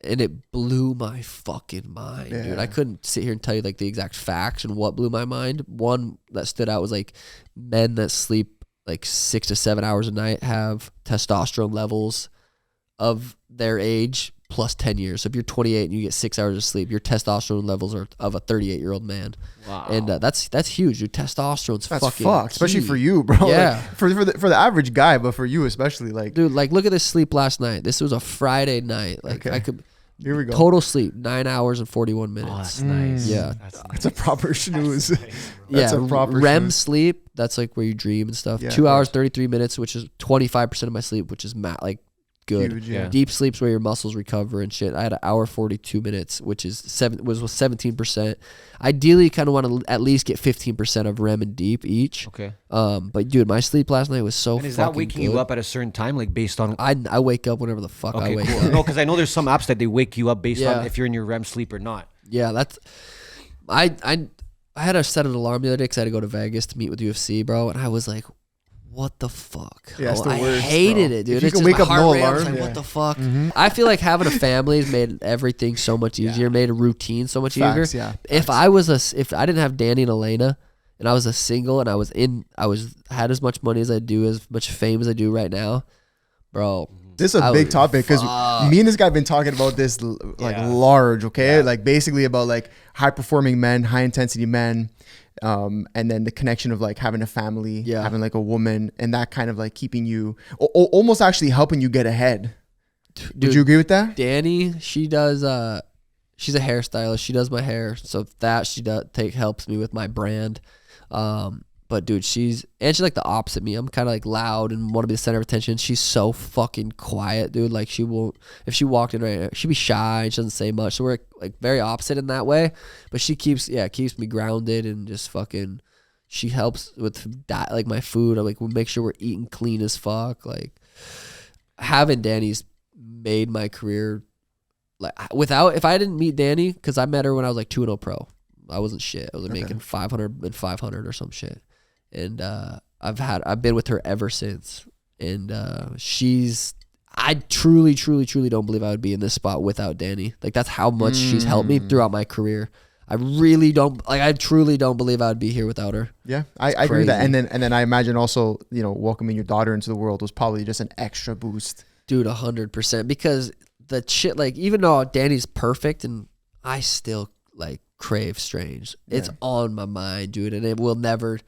and it blew my fucking mind, dude. I couldn't sit here and tell you like the exact facts and what blew my mind. One that stood out was like, men that sleep like 6 to 7 hours a night have testosterone levels of their age plus 10 years. So if you're 28 and you get 6 hours of sleep, your testosterone levels are of a 38-year-old man. Wow. And that's huge. Your testosterone's fucking fucked, especially key. for you, bro. Yeah. Like, for the average guy, but for you especially, like, dude, like, look at this sleep last night. This was a Friday night. Like, I could. Here we go. Total sleep 9 hours and 41 minutes. Oh, that's nice. Yeah. That's a proper snooze. That's a proper REM snooze. sleep. That's like where you dream and stuff. Yeah, 2 of hours course. 33 minutes, which is 25% of my sleep, which is like good. Huge, yeah. Deep sleep's where your muscles recover and shit. I had 1 hour 42 minutes, which is 17%. Ideally, kind of want to at least get 15% of REM and deep each. Okay. But dude, my sleep last night was so And is fucking that waking good. you up at a certain time, like based on? I wake up whenever the fuck I Okay, wake cool. up. No, because I know there's some apps that they wake you up based Yeah. on if you're in your REM sleep or not. Yeah, that's I had to set an alarm the other day because I had to go to Vegas to meet with UFC, bro, and I was like, what the fuck? Yeah, it's the I worst, hated bro. it, dude. If you It's can just wake my up heart no rate, I was alarm, like, yeah. what the fuck? I feel like having a family has made everything so much easier, made a routine so much Facts, easier. yeah. If I didn't have Danny and Elena, and I was a single, and had as much money as I do, as much fame as I do right now, bro. This is a big topic, because me and this guy have been talking about this large, okay? Yeah. Like, basically about like high performing men, high intensity men, and then the connection of like having a family, having like a woman, and that kind of like keeping you almost actually helping you get ahead. Dude, Would you agree with that? Danny, she does. She's a hairstylist. She does my hair, so that she helps me with my brand. But dude, she's like the opposite of me. I'm kind of like loud and want to be the center of attention. She's so fucking quiet, dude. Like, she won't, if she walked in right now, she'd be shy. She doesn't say much. So we're like very opposite in that way. But she keeps me grounded and just fucking. She helps with diet, like my food. I'm like, we'll make sure we're eating clean as fuck. Like, having Danny's made my career. Like, if I didn't meet Danny, because I met her when I was like 2-0 pro. I wasn't shit. I was like making 500 and 500 or some shit. And I've been with her ever since. And I truly don't believe I would be in this spot without Danny. Like, that's how much she's helped me throughout my career. I truly don't believe I would be here without her. Yeah, I agree with that. And then I imagine also, welcoming your daughter into the world was probably just an extra boost. Dude, 100%. Because the shit, like, even though Danny's perfect, and I still like crave strange. It's on my mind, dude, and it will never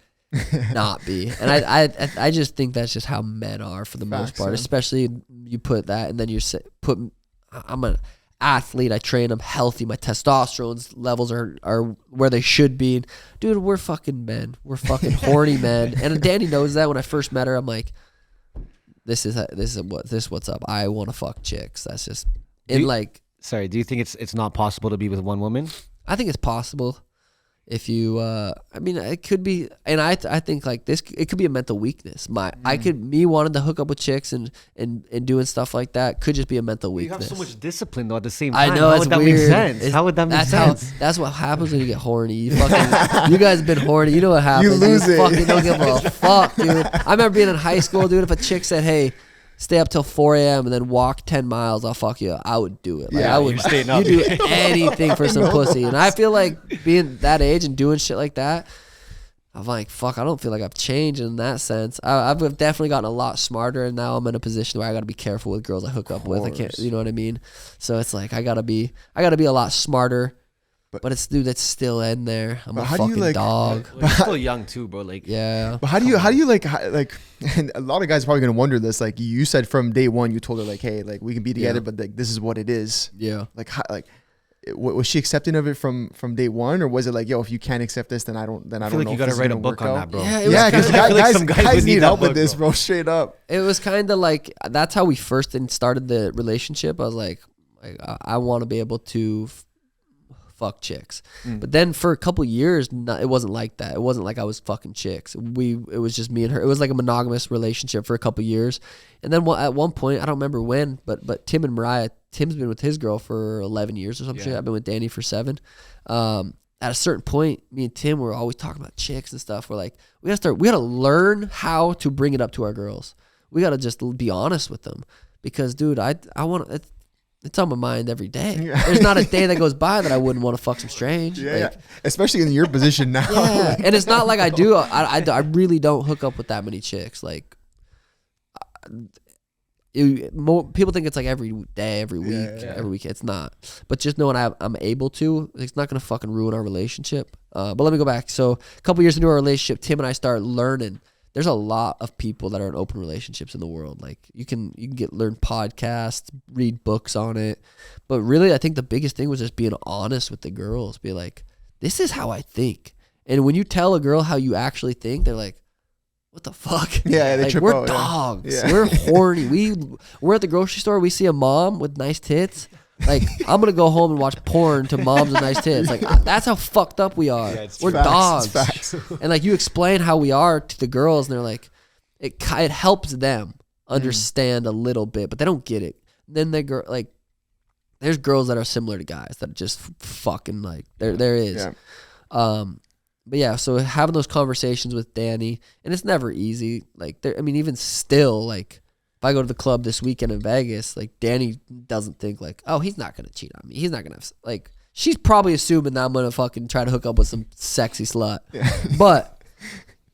not be. And I just think that's just how men are for the most part, especially you put that and then I'm an athlete. I train. I'm healthy. My testosterone levels are where they should be. Dude, we're fucking men. We're fucking horny men. And Danny knows that. When I first met her, I'm like, this is what's up. I want to fuck chicks. That's just Sorry, do you think it's not possible to be with one woman? I think it's possible. If you, I mean, it could be, and I think like this, it could be a mental weakness. Me wanting to hook up with chicks and doing stuff like that could just be a mental weakness. You have so much discipline though at the same time. I know, How it's would that weird. make sense? How would that make sense? That's what happens when you get horny. You guys have been horny. You know what happens. You lose it. Fucking don't give a fuck, dude. I remember being in high school, dude. If a chick said, "Hey, stay up till 4 a.m. and then walk 10 miles, I'll fuck you," I would do it. Like, I would. You're staying up. You do anything for some pussy. And I feel like being that age and doing shit like that, I'm like, fuck, I don't feel like I've changed in that sense. I've definitely gotten a lot smarter, and now I'm in a position where I got to be careful with girls I hook up with. I can't, you know what I mean? So it's like I gotta be a lot smarter. But it's still in there. I'm a fucking dog. Well, you're still young too, bro. Like, yeah. But how do you like and a lot of guys are probably gonna wonder this. Like you said from day one, you told her like, hey, like we can be together, but like this is what it is. Yeah. Like was she accepting of it from day one, or was it like, yo, if you can't accept this, then I don't feel know. like you gotta write a book on that, bro. Yeah, because guys need help with this, bro. Straight up. It was kind of like that's how we first started the relationship. I was like I want to be able to fuck chicks. But then for a couple years, it wasn't like that. It wasn't like I was fucking chicks. It was just me and her. It was like a monogamous relationship for a couple years. And then at one point, I don't remember when, but Tim and Mariah, Tim's been with his girl for 11 years or some shit. I've been with Danny for 7. At a certain point, me and Tim were always talking about chicks and stuff. We're like, we gotta learn how to bring it up to our girls. We gotta just be honest with them. Because dude, I want to, it's on my mind every day. There's not a day that goes by that I wouldn't want to fuck some strange. Especially in your position now. Yeah, and it's not like I do. I really don't hook up with that many chicks. Like, people think it's like every day, every week, every week. It's not. But just knowing I'm able to, it's not gonna fucking ruin our relationship. But let me go back. So a couple years into our relationship, Tim and I started learning. There's a lot of people that are in open relationships in the world. Like you can learn podcasts, read books on it. But really, I think the biggest thing was just being honest with the girls. Be like, this is how I think. And when you tell a girl how you actually think, they're like, what the fuck? Yeah, they like, trip we're out, dogs. Yeah. We're horny. We're at the grocery store. We see a mom with nice tits. Like, I'm going to go home and watch porn to moms with nice tits. Like, that's how fucked up we are. Yeah, we're dogs. And, like, you explain how we are to the girls, and they're like, it helps them understand a little bit, but they don't get it. Then they go, like, there's girls that are similar to guys that are just fucking, like, there is. Yeah. But, yeah, so having those conversations with Danny, and it's never easy. Like, I mean, even still, like, if I go to the club this weekend in Vegas, like Danny doesn't think like, oh, he's not going to cheat on me. He's not going to like, she's probably assuming that I'm going to fucking try to hook up with some sexy slut, but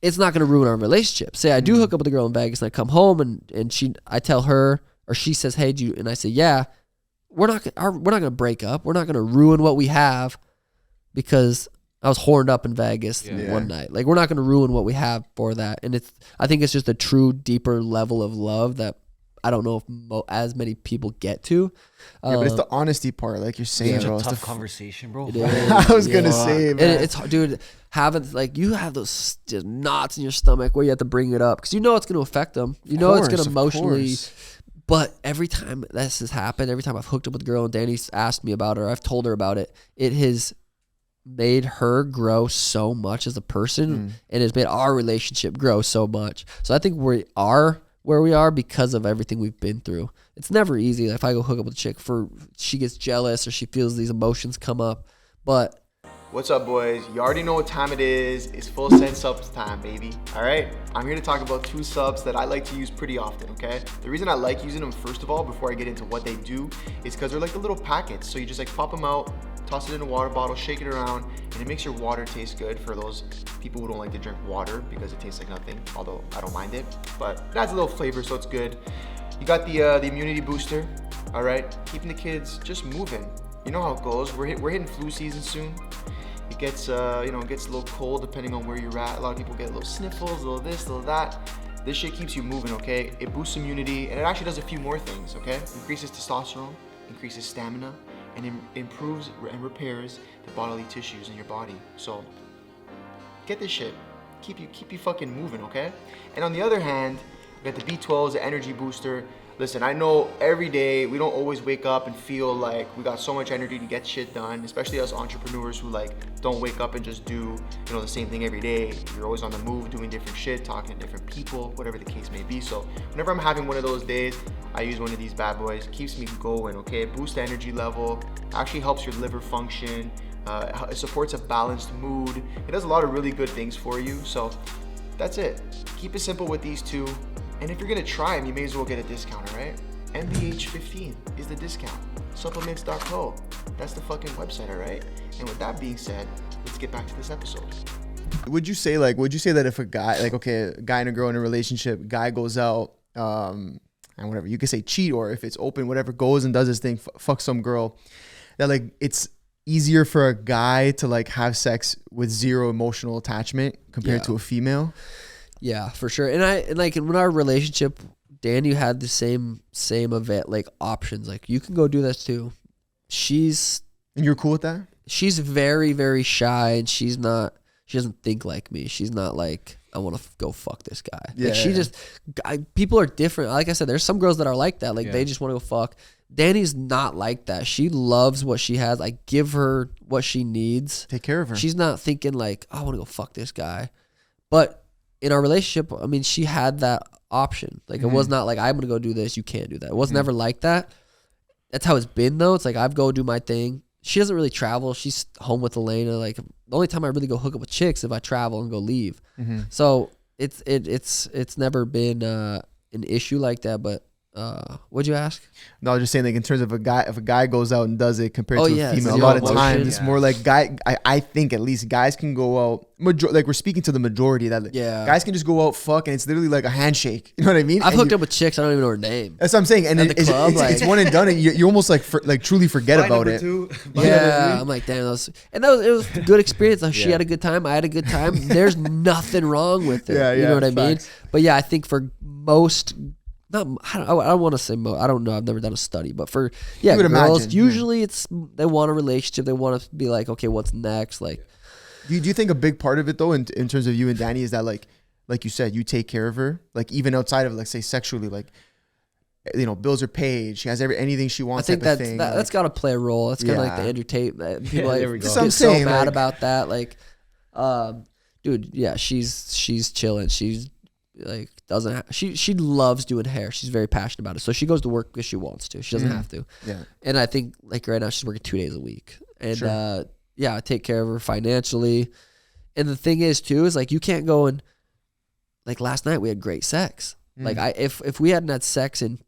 it's not going to ruin our relationship. Say I do hook up with a girl in Vegas and I come home and I tell her, or she says, hey, do you, and I say, yeah, we're not going to break up. We're not going to ruin what we have because I was horned up in Vegas one night. Like, we're not going to ruin what we have for that. And I think it's just a true, deeper level of love that I don't know if as many people get to. But it's the honesty part, like you're saying, bro. It's a tough conversation, bro. I was going to say, man. It's hard, dude, you have those just knots in your stomach where you have to bring it up because you know it's going to affect them. You know it's going to emotionally. But every time this has happened, every time I've hooked up with a girl and Danny's asked me about her, I've told her about it, it has made her grow so much as a person and has made our relationship grow so much. So I think we are where we are because of everything we've been through. It's never easy. If I go hook up with a chick, she gets jealous or she feels these emotions come up. But what's up, boys? You already know what time it is. It's full send subs time, baby. All right? I'm here to talk about 2 subs that I like to use pretty often, okay? The reason I like using them, first of all, before I get into what they do, is because they're like the little packets. So you just like pop them out, toss it in a water bottle, shake it around, and it makes your water taste good for those people who don't like to drink water because it tastes like nothing, although I don't mind it. But it adds a little flavor, so it's good. You got the immunity booster, all right? Keeping the kids just moving. You know how it goes. We're hitting flu season soon. It gets, it gets a little cold depending on where you're at. A lot of people get little sniffles, a little this, a little that. This shit keeps you moving, okay? It boosts immunity, and it actually does a few more things, okay? Increases testosterone, increases stamina, and improves and repairs the bodily tissues in your body. So, get this shit. Keep you fucking moving, okay? And on the other hand, we got the B12, the energy booster. Listen, I know every day we don't always wake up and feel like we got so much energy to get shit done, especially us entrepreneurs who like don't wake up and just do, the same thing every day. You're always on the move, doing different shit, talking to different people, whatever the case may be. So whenever I'm having one of those days, I use one of these bad boys. Keeps me going, okay? Boosts the energy level, actually helps your liver function. It supports a balanced mood. It does a lot of really good things for you. So that's it. Keep it simple with these two. And if you're gonna try them, you may as well get a discount, all right? MBH15 is the discount. Supplements.co. That's the fucking website, all right? And with that being said, let's get back to this episode. Would you say that if a guy, like, okay, a guy and a girl in a relationship, guy goes out, and whatever, you could say cheat, or if it's open, whatever, goes and does his thing, fuck some girl, that like it's easier for a guy to like have sex with zero emotional attachment compared to a female? Yeah, for sure. And like in our relationship, Danny had the same event, like options. Like you can go do this too. And you're cool with that? She's very, very shy, and she doesn't think like me. She's not like, I want to go fuck this guy. Yeah. Like people are different. Like I said, there's some girls that are like that. Like they just want to go fuck. Danny's not like that. She loves what she has. I give her what she needs. Take care of her. She's not thinking like, I want to go fuck this guy. But in our relationship, I mean, she had that option. Like it was not like, I'm going to go do this, you can't do that. It was never like that. That's how it's been though. It's like, I've go do my thing. She doesn't really travel. She's home with Elena. Like the only time I really go hook up with chicks if I travel and go leave. So it's never been an issue like that. But what'd you ask? No, I was just saying, like, in terms of if a guy goes out and does it compared to a female, a zero lot of emotion. times it's more like I think at least guys can go out, like we're speaking to the majority, that guys can just go out, fuck, and it's literally like a handshake. You know what I mean? I've hooked up with chicks, I don't even know her name. That's what I'm saying. And it's one and done, and you almost like truly forget about it. Yeah, I'm like, damn, it was a good experience. Like, she had a good time, I had a good time. There's nothing wrong with it. You know what I mean? But yeah, I think for most, I don't want to say most. I don't know. I've never done a study, but for girls, imagine, usually it's they want a relationship. They want to be like, okay, what's next? Like, do you think a big part of it though, in terms of you and Danny, is that like you said, you take care of her, like even outside of, like, say, sexually, like, bills are paid, she has anything she wants. I think that's got to play a role. That's kind of like the Andrew Tate. People get so mad about that. Like, dude, yeah, she's chilling. She's like she loves doing hair. She's very passionate about it. So she goes to work because she wants to. She doesn't have to. Yeah. And I think like right now she's working 2 days a week. And I take care of her financially. And the thing is too is like you can't go and like last night we had great sex. Like if we hadn't had sex in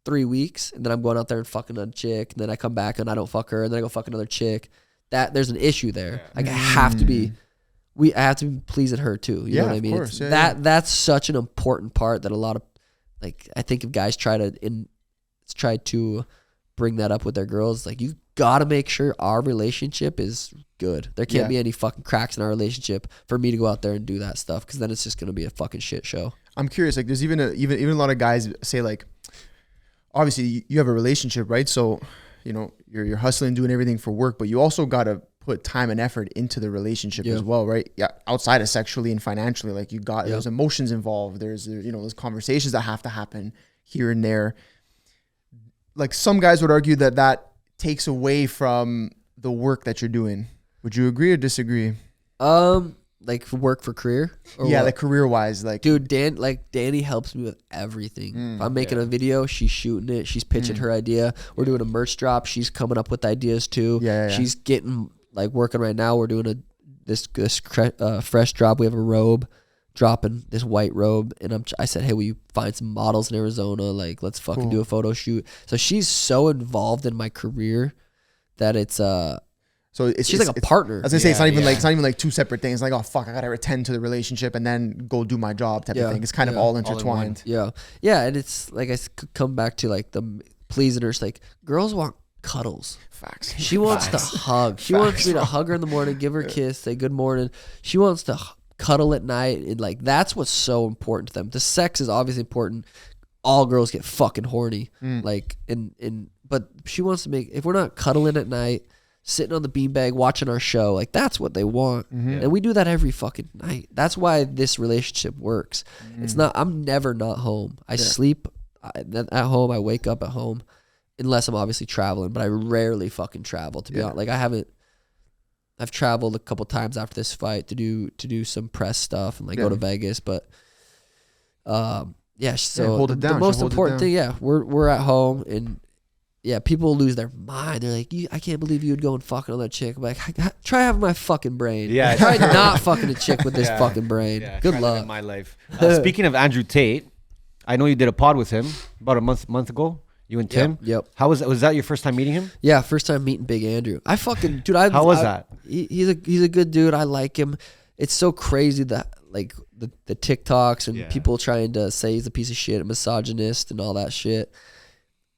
3 weeks and then I'm going out there and fucking a chick and then I come back and I don't fuck her and then I go fuck another chick, that there's an issue there. Like I have to be pleasing her too. You know what I mean? Of course. That's such an important part that a lot of, like, I think if guys try to bring that up with their girls, like, you gotta make sure our relationship is good. There can't be any fucking cracks in our relationship for me to go out there and do that stuff, because then it's just gonna be a fucking shit show. I'm curious, like, there's even a lot of guys say, like, obviously you have a relationship, right? So, you're hustling, doing everything for work, but you also gotta put time and effort into the relationship as well, right? Yeah, outside of sexually and financially, like there's emotions involved. There's those conversations that have to happen here and there. Like some guys would argue that takes away from the work that you're doing. Would you agree or disagree? Like work for career? Or what? Like career wise, like dude, Danny helps me with everything. If I'm making a video, she's shooting it. She's pitching her idea. We're doing a merch drop. She's coming up with ideas too. She's getting working right now. We're doing this fresh drop. We have a robe dropping, this white robe, and I said, hey, will you find some models in Arizona? Like, let's fucking do a photo shoot. So she's so involved in my career that it's she's like a partner. I was gonna say it's not even like two separate things. Like, oh fuck, I gotta attend to the relationship and then go do my job type of thing. It's kind of all intertwined. And it's like I come back to like the pleasing her. Like girls want cuddles. Facts. She wants to hug. She wants me to hug her in the morning, give her a kiss, say good morning. She wants to cuddle at night, and like that's what's so important to them. The sex is obviously important. All girls get fucking horny, like but she wants to make, if we're not cuddling at night, sitting on the beanbag watching our show, like that's what they want, and we do that every fucking night. That's why this relationship works. It's not. I'm never not home. I sleep at home. I wake up at home, unless I'm obviously traveling. But I rarely fucking travel. To be honest, like I've traveled a couple times after this fight to do some press stuff and like go to Vegas, but so hold it down. The most important thing, we're at home, and people lose their mind. They're like, I can't believe you would go and fuck another chick. I'm like, try having my fucking brain. Yeah, try not fucking a chick with this fucking brain. Yeah, good luck. In my life. Speaking of Andrew Tate, I know you did a pod with him about a month ago. You and Tim. Yep. How was that? Was that your first time meeting him? Yeah, first time meeting Big Andrew. I fucking dude. How was that? He's a good dude. I like him. It's so crazy that like the TikToks and people trying to say he's a piece of shit, a misogynist, and all that shit.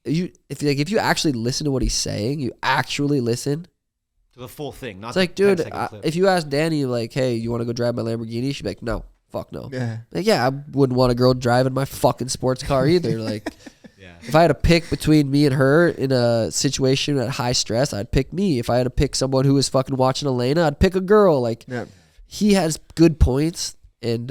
If you actually listen to what he's saying, you actually listen to the full thing. Not it's like, dude, if you ask Danny like, hey, you want to go drive my Lamborghini? She'd be like, no, fuck no. Yeah. Like, I wouldn't want a girl driving my fucking sports car either. Like, if I had to pick between me and her in a situation at high stress, I'd pick me. If I had to pick someone who was fucking watching Elena, I'd pick a girl. Like, he has good points, and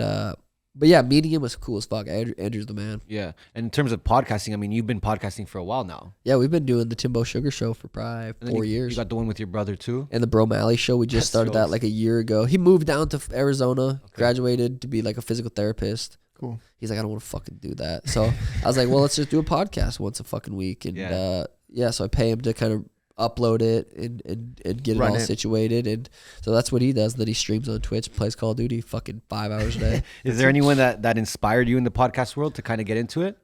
but yeah, meeting him was cool as fuck. Andrew's the man. Yeah, and in terms of podcasting, I mean, you've been podcasting for a while now. Yeah, we've been doing the Timbo Sugar Show for probably 4 years. You got the one with your brother too, and the Bro Malley Show. We just started that like a year ago. He moved down to Arizona, graduated to be like a physical therapist. Cool. He's like, I don't want to fucking do that. So I was like, well, let's just do a podcast once a fucking week, and so I pay him to kind of upload it and get it all situated, and so that's what he does. And then he streams on Twitch, plays Call of Duty fucking 5 hours a day. Is there anyone that inspired you in the podcast world to kind of get into it?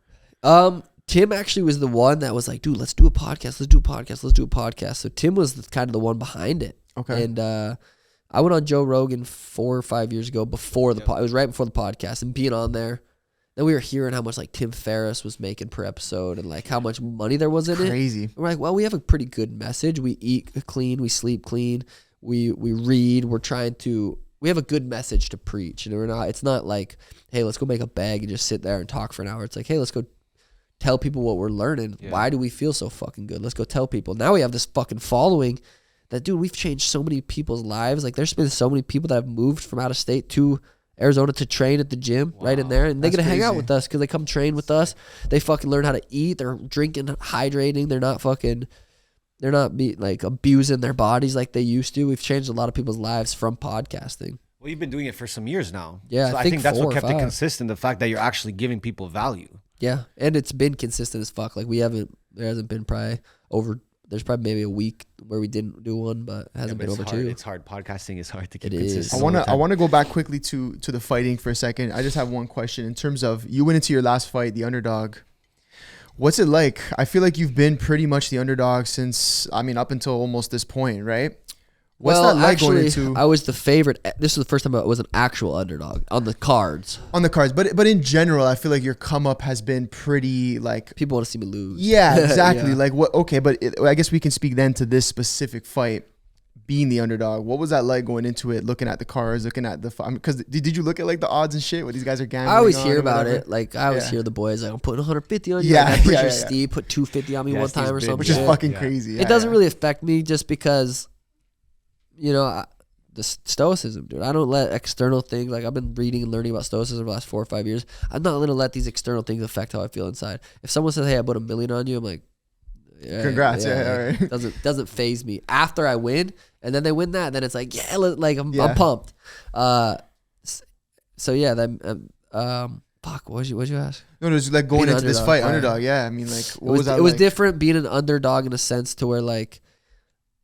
Tim actually was the one that was like, dude, let's do a podcast. So Tim was kind of the one behind it. Okay. And I went on Joe Rogan 4 or 5 years ago before it was right before the podcast, and being on there, then we were hearing how much like Tim Ferriss was making per episode and like how much money there was in it. Crazy. We're like, well, we have a pretty good message. We eat clean, we sleep clean, we read. We have a good message to preach, and it's not like, hey, let's go make a bag and just sit there and talk for an hour. It's like, hey, let's go tell people what we're learning. Yeah. Why do we feel so fucking good? Let's go tell people. Now we have this fucking following that, dude, we've changed so many people's lives. Like, there's been so many people that have moved from out of state to Arizona to train at the gym right in there, and they get to hang out with us because they come train with us. They fucking learn how to eat. They're drinking, hydrating. They're not like abusing their bodies like they used to. We've changed a lot of people's lives from podcasting. Well, you've been doing it for some years now. Yeah, so I think that's what kept it consistent. The fact that you're actually giving people value. Yeah, and it's been consistent as fuck. Like there hasn't been there's probably maybe a week where we didn't do one, but it hasn't been over 2. It's hard. Podcasting is hard to keep consistent. I want to go back quickly to the fighting for a second. I just have one question in terms of, you went into your last fight, the Underdog. What's it like? I feel like you've been pretty much the underdog since, up until almost this point, right? What's that like going into? I was the favorite. This was the first time I was an actual underdog on the cards. But in general, I feel like your come up has been pretty like, people want to see me lose. Yeah, exactly. Yeah. Like what? Okay, but I guess we can speak then to this specific fight, being the underdog. What was that like going into it? Looking at the cards, looking at the because did you look at like the odds and shit? What these guys are gambling? I always hear about it. Like I always hear the boys like, I'm putting 150 on you. Yeah, Steve put 250 on me one time or something, which is fucking crazy. It doesn't really affect me just because, the stoicism, dude. I don't let external things, like I've been reading and learning about stoicism for the last 4 or 5 years. I'm not going to let these external things affect how I feel inside. If someone says, hey, I put $1 million on you, I'm like, congrats. Yeah, right. Doesn't faze me. After I win, and then they win that, then it's like, I'm pumped. So yeah, then fuck, what'd you ask? No, it was like going into this fight, underdog. Yeah, I mean, like, what was that? It was different being an underdog in a sense to where like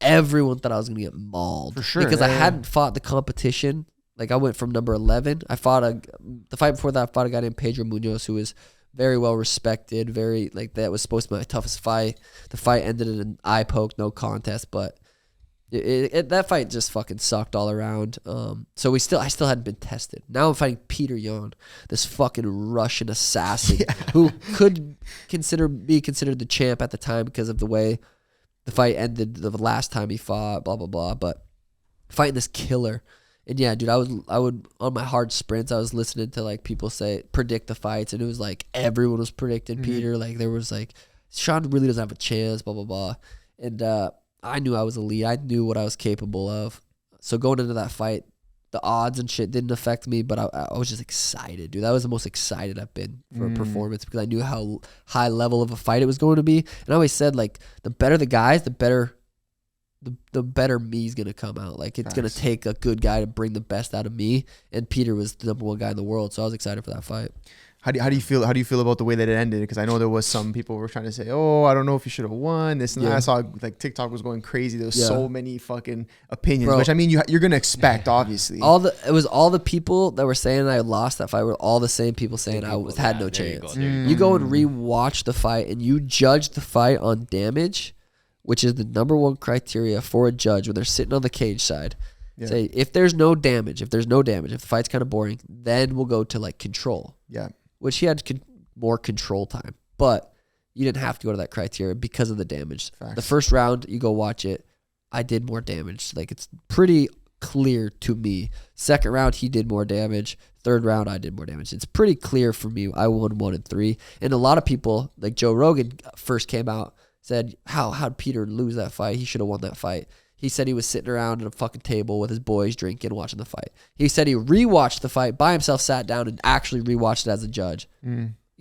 everyone thought I was gonna get mauled for sure because I hadn't fought the competition. Like I went from number 11. I fought the fight before that. I fought a guy named Pedro Munoz who was very well respected. Very like that was supposed to be my toughest fight. The fight ended in an eye poke, no contest, but. That fight just fucking sucked all around. So I still hadn't been tested. Now I'm fighting Petr Yan, this fucking Russian assassin who could be considered the champ at the time because of the way the fight ended the last time he fought, blah, blah, blah. But fighting this killer. And yeah, dude, I would on my hard sprints, I was listening to like people predict the fights, and it was like everyone was predicting Peter. Like there was like, Sean really doesn't have a chance, blah, blah, blah. And I knew I was elite. I knew what I was capable of. So going into that fight, the odds and shit didn't affect me, but I was just excited, dude. That was the most excited I've been for a performance, because I knew how high level of a fight it was going to be. And I always said, like, the better the guys, the better me's gonna come out. Like, it's gonna take a good guy to bring the best out of me. And Peter was the number one guy in the world, so I was excited for that fight. How do you feel? How do you feel about the way that it ended? Because I know there was some people were trying to say, "Oh, I don't know if you should have won this." And that. I saw like TikTok was going crazy. There was so many fucking opinions, bro, which I mean, you're gonna expect, obviously. It was all the people that were saying I lost that fight were all the same people saying had no chance. You go and rewatch the fight, and you judge the fight on damage, which is the number one criteria for a judge when they're sitting on the cage side. Say if there's no damage, if the fight's kind of boring, then we'll go to like control. Yeah. Which he had more control time, but you didn't have to go to that criteria because of the damage. Facts. The first round, you go watch it, I did more damage. Like, it's pretty clear to me. Second round, he did more damage. Third round, I did more damage. It's pretty clear for me. I won 1 and 3. And a lot of people, like Joe Rogan first came out, said, how'd Peter lose that fight? He should have won that fight. He said he was sitting around at a fucking table with his boys drinking, watching the fight. He said he rewatched the fight by himself, sat down, and actually rewatched it as a judge.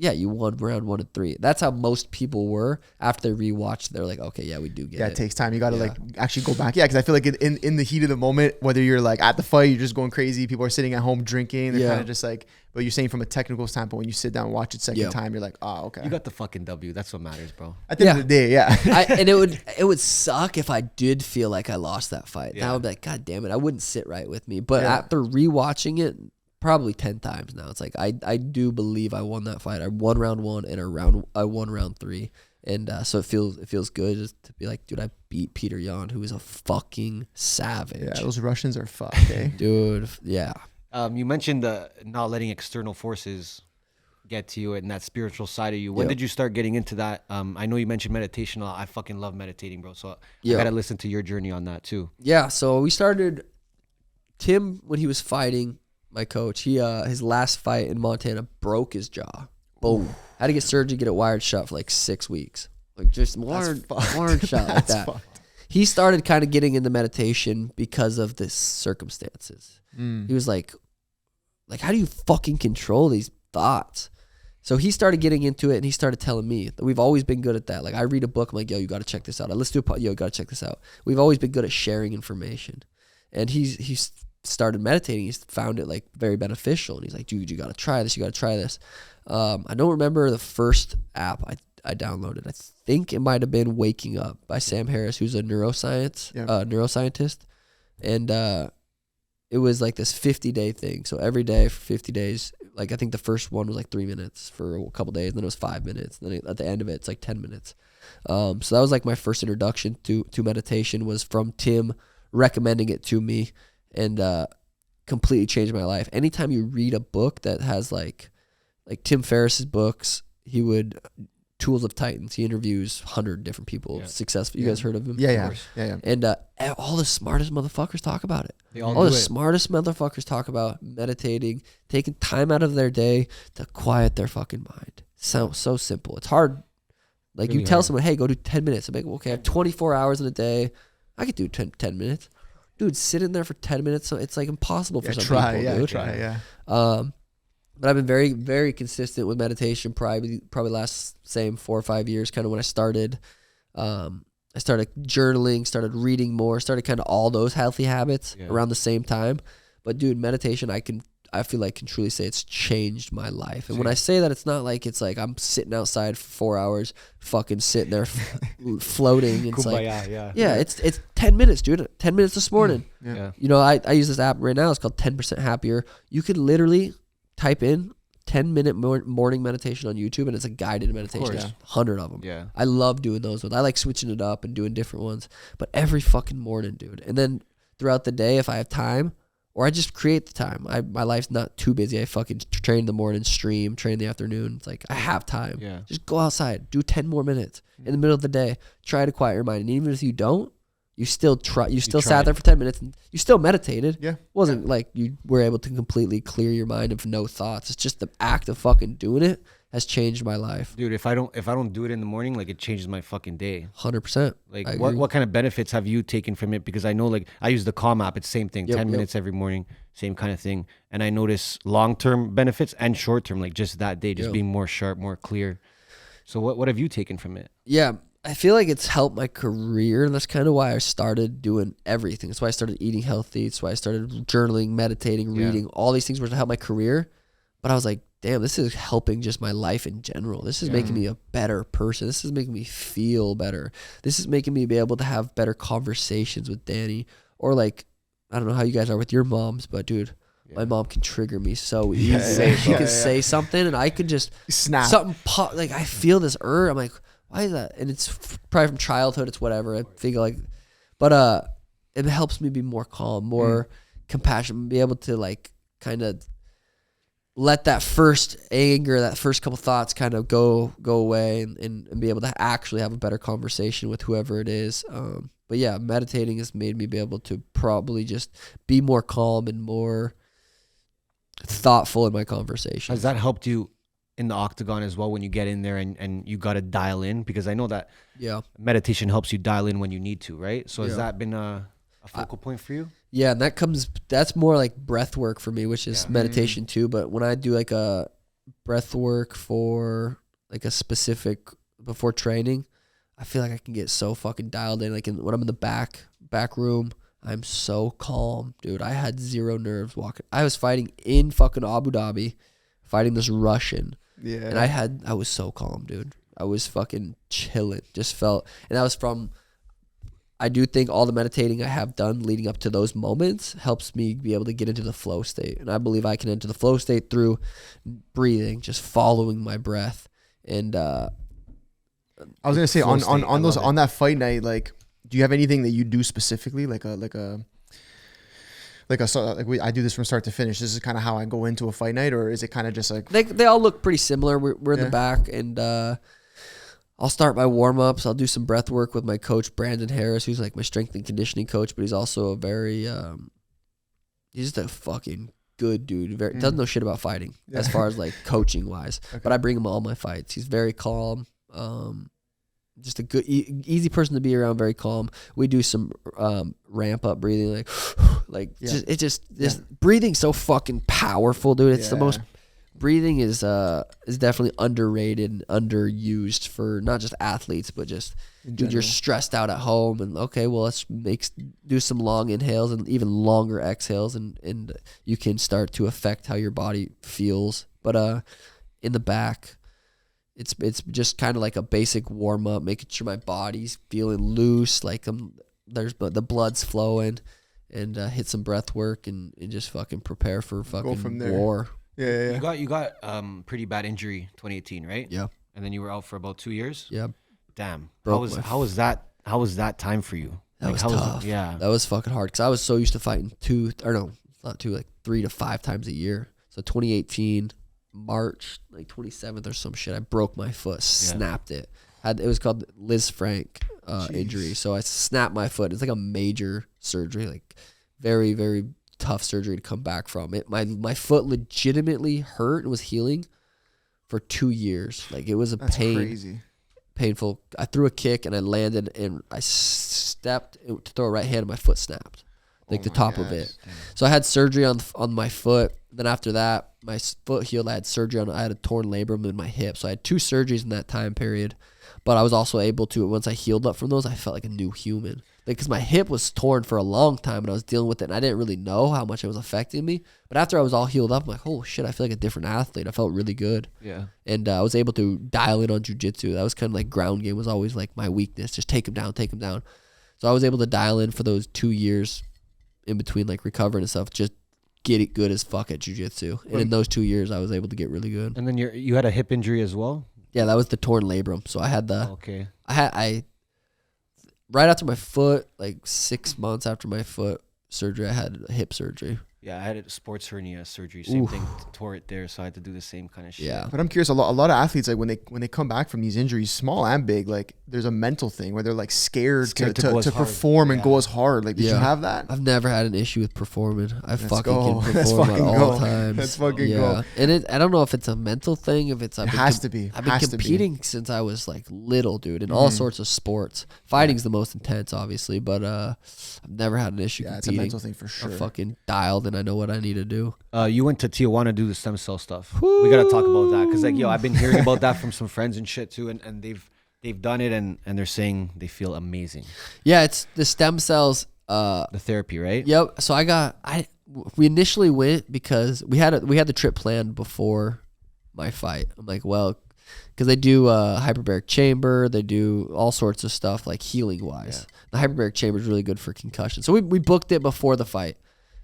Yeah, you won round 1 and 3. That's how most people were after they rewatched. They're like, okay, yeah, we do get it. Yeah, it takes time. You got to like actually go back. Yeah, because I feel like in the heat of the moment, whether you're like at the fight, you're just going crazy. People are sitting at home drinking. They're kind of just like, but you're saying from a technical standpoint, when you sit down and watch it second time, you're like, oh, okay. You got the fucking W. That's what matters, bro. At the end of the day, and it would suck if I did feel like I lost that fight. Now I would be like, God damn it, I wouldn't sit right with me. But after rewatching it, probably 10 times now, it's like I do believe I won that fight. I won round 1 and I won round 3, and so it feels good just to be like, dude, I beat Petr Yan, who is a fucking savage. Yeah, those Russians are fucked, eh? Dude. Yeah. You mentioned not letting external forces get to you and that spiritual side of you. When did you start getting into that? I know you mentioned meditation a lot. I fucking love meditating, bro. So I gotta listen to your journey on that too. Yeah. So we started. Tim, when he was fighting, my coach, he his last fight in Montana broke his jaw. Boom. Had to get surgery, get it wired shut for like 6 weeks. Like just wired shut like that. Fucked. He started kind of getting into meditation because of the circumstances. He was like, how do you fucking control these thoughts? So he started getting into it, and he started telling me that we've always been good at that. Like, I read a book, I'm like, yo, you got to check this out. Let's do yo, you got to check this out. We've always been good at sharing information. And he's started meditating. He's found it like very beneficial. And he's like, dude, you got to try this. You got to try this. I don't remember the first app I downloaded. I think it might have been Waking Up by Sam Harris, who's a neuroscientist. And it was like this 50-day thing. So every day for 50 days, like I think the first one was like 3 minutes for a couple days. Then it was 5 minutes. Then at the end of it, it's like 10 minutes. So that was like my first introduction to meditation, was from Tim recommending it to me, and completely changed my life. Anytime you read a book that has like Tim Ferriss's books, Tools of Titans, he interviews 100 different people, successful. You guys heard of him? Yeah. And all the smartest motherfuckers talk about it. Smartest motherfuckers talk about meditating, taking time out of their day to quiet their fucking mind. Sounds so simple. It's hard. Like, really you tell someone, hey, go do 10 minutes. I'm like, okay, I have 24 hours in a day. I could do 10 minutes. Dude, sit in there for 10 minutes. So it's like impossible for some people, dude. But I've been very, very consistent with meditation, probably last same 4 or 5 years, kind of when I started. I started journaling, started reading more, started kind of all those healthy habits around the same time. But dude, meditation, I feel like can truly say it's changed my life. And when I say that, it's not like it's like I'm sitting outside for 4 hours, fucking sitting there floating. It's Kumbaya, it's 10 minutes, dude. 10 minutes this morning. You know, I use this app right now. It's called 10% Happier. You could literally type in 10-minute morning meditation on YouTube, and it's a guided meditation. There's 100 of them. Yeah. I love doing those ones. I like switching it up and doing different ones. But every fucking morning, dude. And then throughout the day, if I have time, or I just create the time. My life's not too busy. I fucking train in the morning, stream, train in the afternoon. It's like I have time. Yeah. Just go outside, do 10 more minutes in the middle of the day. Try to quiet your mind. And even if you don't, you still try. You still sat there for 10 minutes and you still meditated. Yeah. It wasn't like you were able to completely clear your mind of no thoughts. It's just the act of fucking doing it has changed my life. Dude, if I don't do it in the morning, like it changes my fucking day. 100%. Like what kind of benefits have you taken from it? Because I know, like, I use the Calm app. It's the same thing, 10 minutes every morning, same kind of thing. And I notice long-term benefits and short-term, like just that day, just being more sharp, more clear. So what have you taken from it? Yeah, I feel like it's helped my career, and that's kind of why I started doing everything. That's why I started eating healthy. That's why I started journaling, meditating, reading. All these things were to help my career. But I was like, damn, this is helping just my life in general. This is making me a better person. This is making me feel better. This is making me be able to have better conversations with Danny. Or like, I don't know how you guys are with your moms, but dude, my mom can trigger me so easy. She could say something and I could just snap. Something pop, like I feel this I'm like, why is that? And it's probably from childhood. It's whatever. I feel like, but it helps me be more calm, more compassionate, be able to like kind of let that first anger, that first couple thoughts kind of go away and be able to actually have a better conversation with whoever it is. But yeah, meditating has made me be able to probably just be more calm and more thoughtful in my conversation. Has that helped you in the octagon as well when you get in there and you got to dial in? Because I know that meditation helps you dial in when you need to, right? So has that been a focal point for you? Yeah, and that's more like breath work for me, which is meditation too. But when I do like a breath work for like a specific before training, I feel like I can get so fucking dialed in. Like when I'm in the back room, I'm so calm, dude. I had zero nerves walking. I was fighting in fucking Abu Dhabi, fighting this Russian. Yeah. And I was so calm, dude. I was fucking chilling. Just felt, and that was from, I do think all the meditating I have done leading up to those moments helps me be able to get into the flow state. And I believe I can enter the flow state through breathing, just following my breath. And I was gonna say on that fight night, like, do you have anything that you do specifically, like I do this from start to finish? This is kind of how I go into a fight night, or is it kind of just like they all look pretty similar? We're in the back, and I'll start my warm-ups. I'll do some breath work with my coach, Brandon Harris, who's like my strength and conditioning coach, but he's also a very, he's just a fucking good dude. Doesn't know shit about fighting as far as like coaching-wise, but I bring him all my fights. He's very calm, just a good, easy person to be around, very calm. We do some ramp-up breathing, this breathing's so fucking powerful, dude. It's the most... Breathing is definitely underrated and underused for not just athletes, but just dude, you're stressed out at home, and okay, well, let's do some long inhales and even longer exhales, and you can start to affect how your body feels. But in the back, it's just kind of like a basic warm up, making sure my body's feeling loose, like there's the blood's flowing, and hit some breath work and just fucking prepare for fucking war. Yeah. You got pretty bad injury 2018, right? Yeah. And then you were out for about 2 years? Yeah. Damn. How was that time for you? That was tough. That was fucking hard because I was so used to fighting 3 to 5 times a year. So 2018, March, like 27th or some shit, I broke my foot, snapped it. It was called Liz Frank injury. So I snapped my foot. It's like a major surgery, like very, very tough surgery to come back from. It my foot legitimately hurt and was healing for 2 years. Like it was painful. I threw a kick and I landed and I stepped to throw a right hand and my foot snapped, like the top of it. So I had surgery on my foot. Then after that, my foot healed. I had surgery I had a torn labrum in my hip. So I had 2 surgeries in that time period. But I was also able to, once I healed up from those, I felt like a new human. Because my hip was torn for a long time and I was dealing with it and I didn't really know how much it was affecting me. But after I was all healed up, I'm like, oh shit, I feel like a different athlete. I felt really good. Yeah. And I was able to dial in on jiu-jitsu. That was kind of like ground game was always like my weakness. Just take him down. So I was able to dial in for those 2 years in between like recovering and stuff, just get it good as fuck at jiu-jitsu. And in those 2 years, I was able to get really good. And then you had a hip injury as well? Yeah, that was the torn labrum. So I had I right after my foot, like 6 months after my foot surgery, I had hip surgery. Yeah, I had a sports hernia surgery. Same thing, tore it there, so I had to do the same kind of shit. Yeah. But I'm curious, a lot of athletes, like when they come back from these injuries, small and big, like there's a mental thing where they're like scared to perform and go as hard. Like, did you have that? I've never had an issue with performing. I fucking go. can Let's perform at fucking all go. times. Let's fucking go. And I don't know if it's a mental thing, if it's It has to be. I've been competing since I was like little, dude, in all sorts of sports. Fighting's the most intense, obviously, but I've never had an issue competing. It's a mental thing for sure. I'm fucking dialed and I know what I need to do. You went to Tijuana to do the stem cell stuff. We gotta talk about that because, like, yo, I've been hearing about that from some friends and shit too, and they've done it and they're saying they feel amazing. Yeah, it's the stem cells. The therapy, right? Yep. So we initially went because we had the trip planned before my fight. I'm like, well, because they do hyperbaric chamber, they do all sorts of stuff like healing wise. The hyperbaric chamber is really good for concussion. So we booked it before the fight.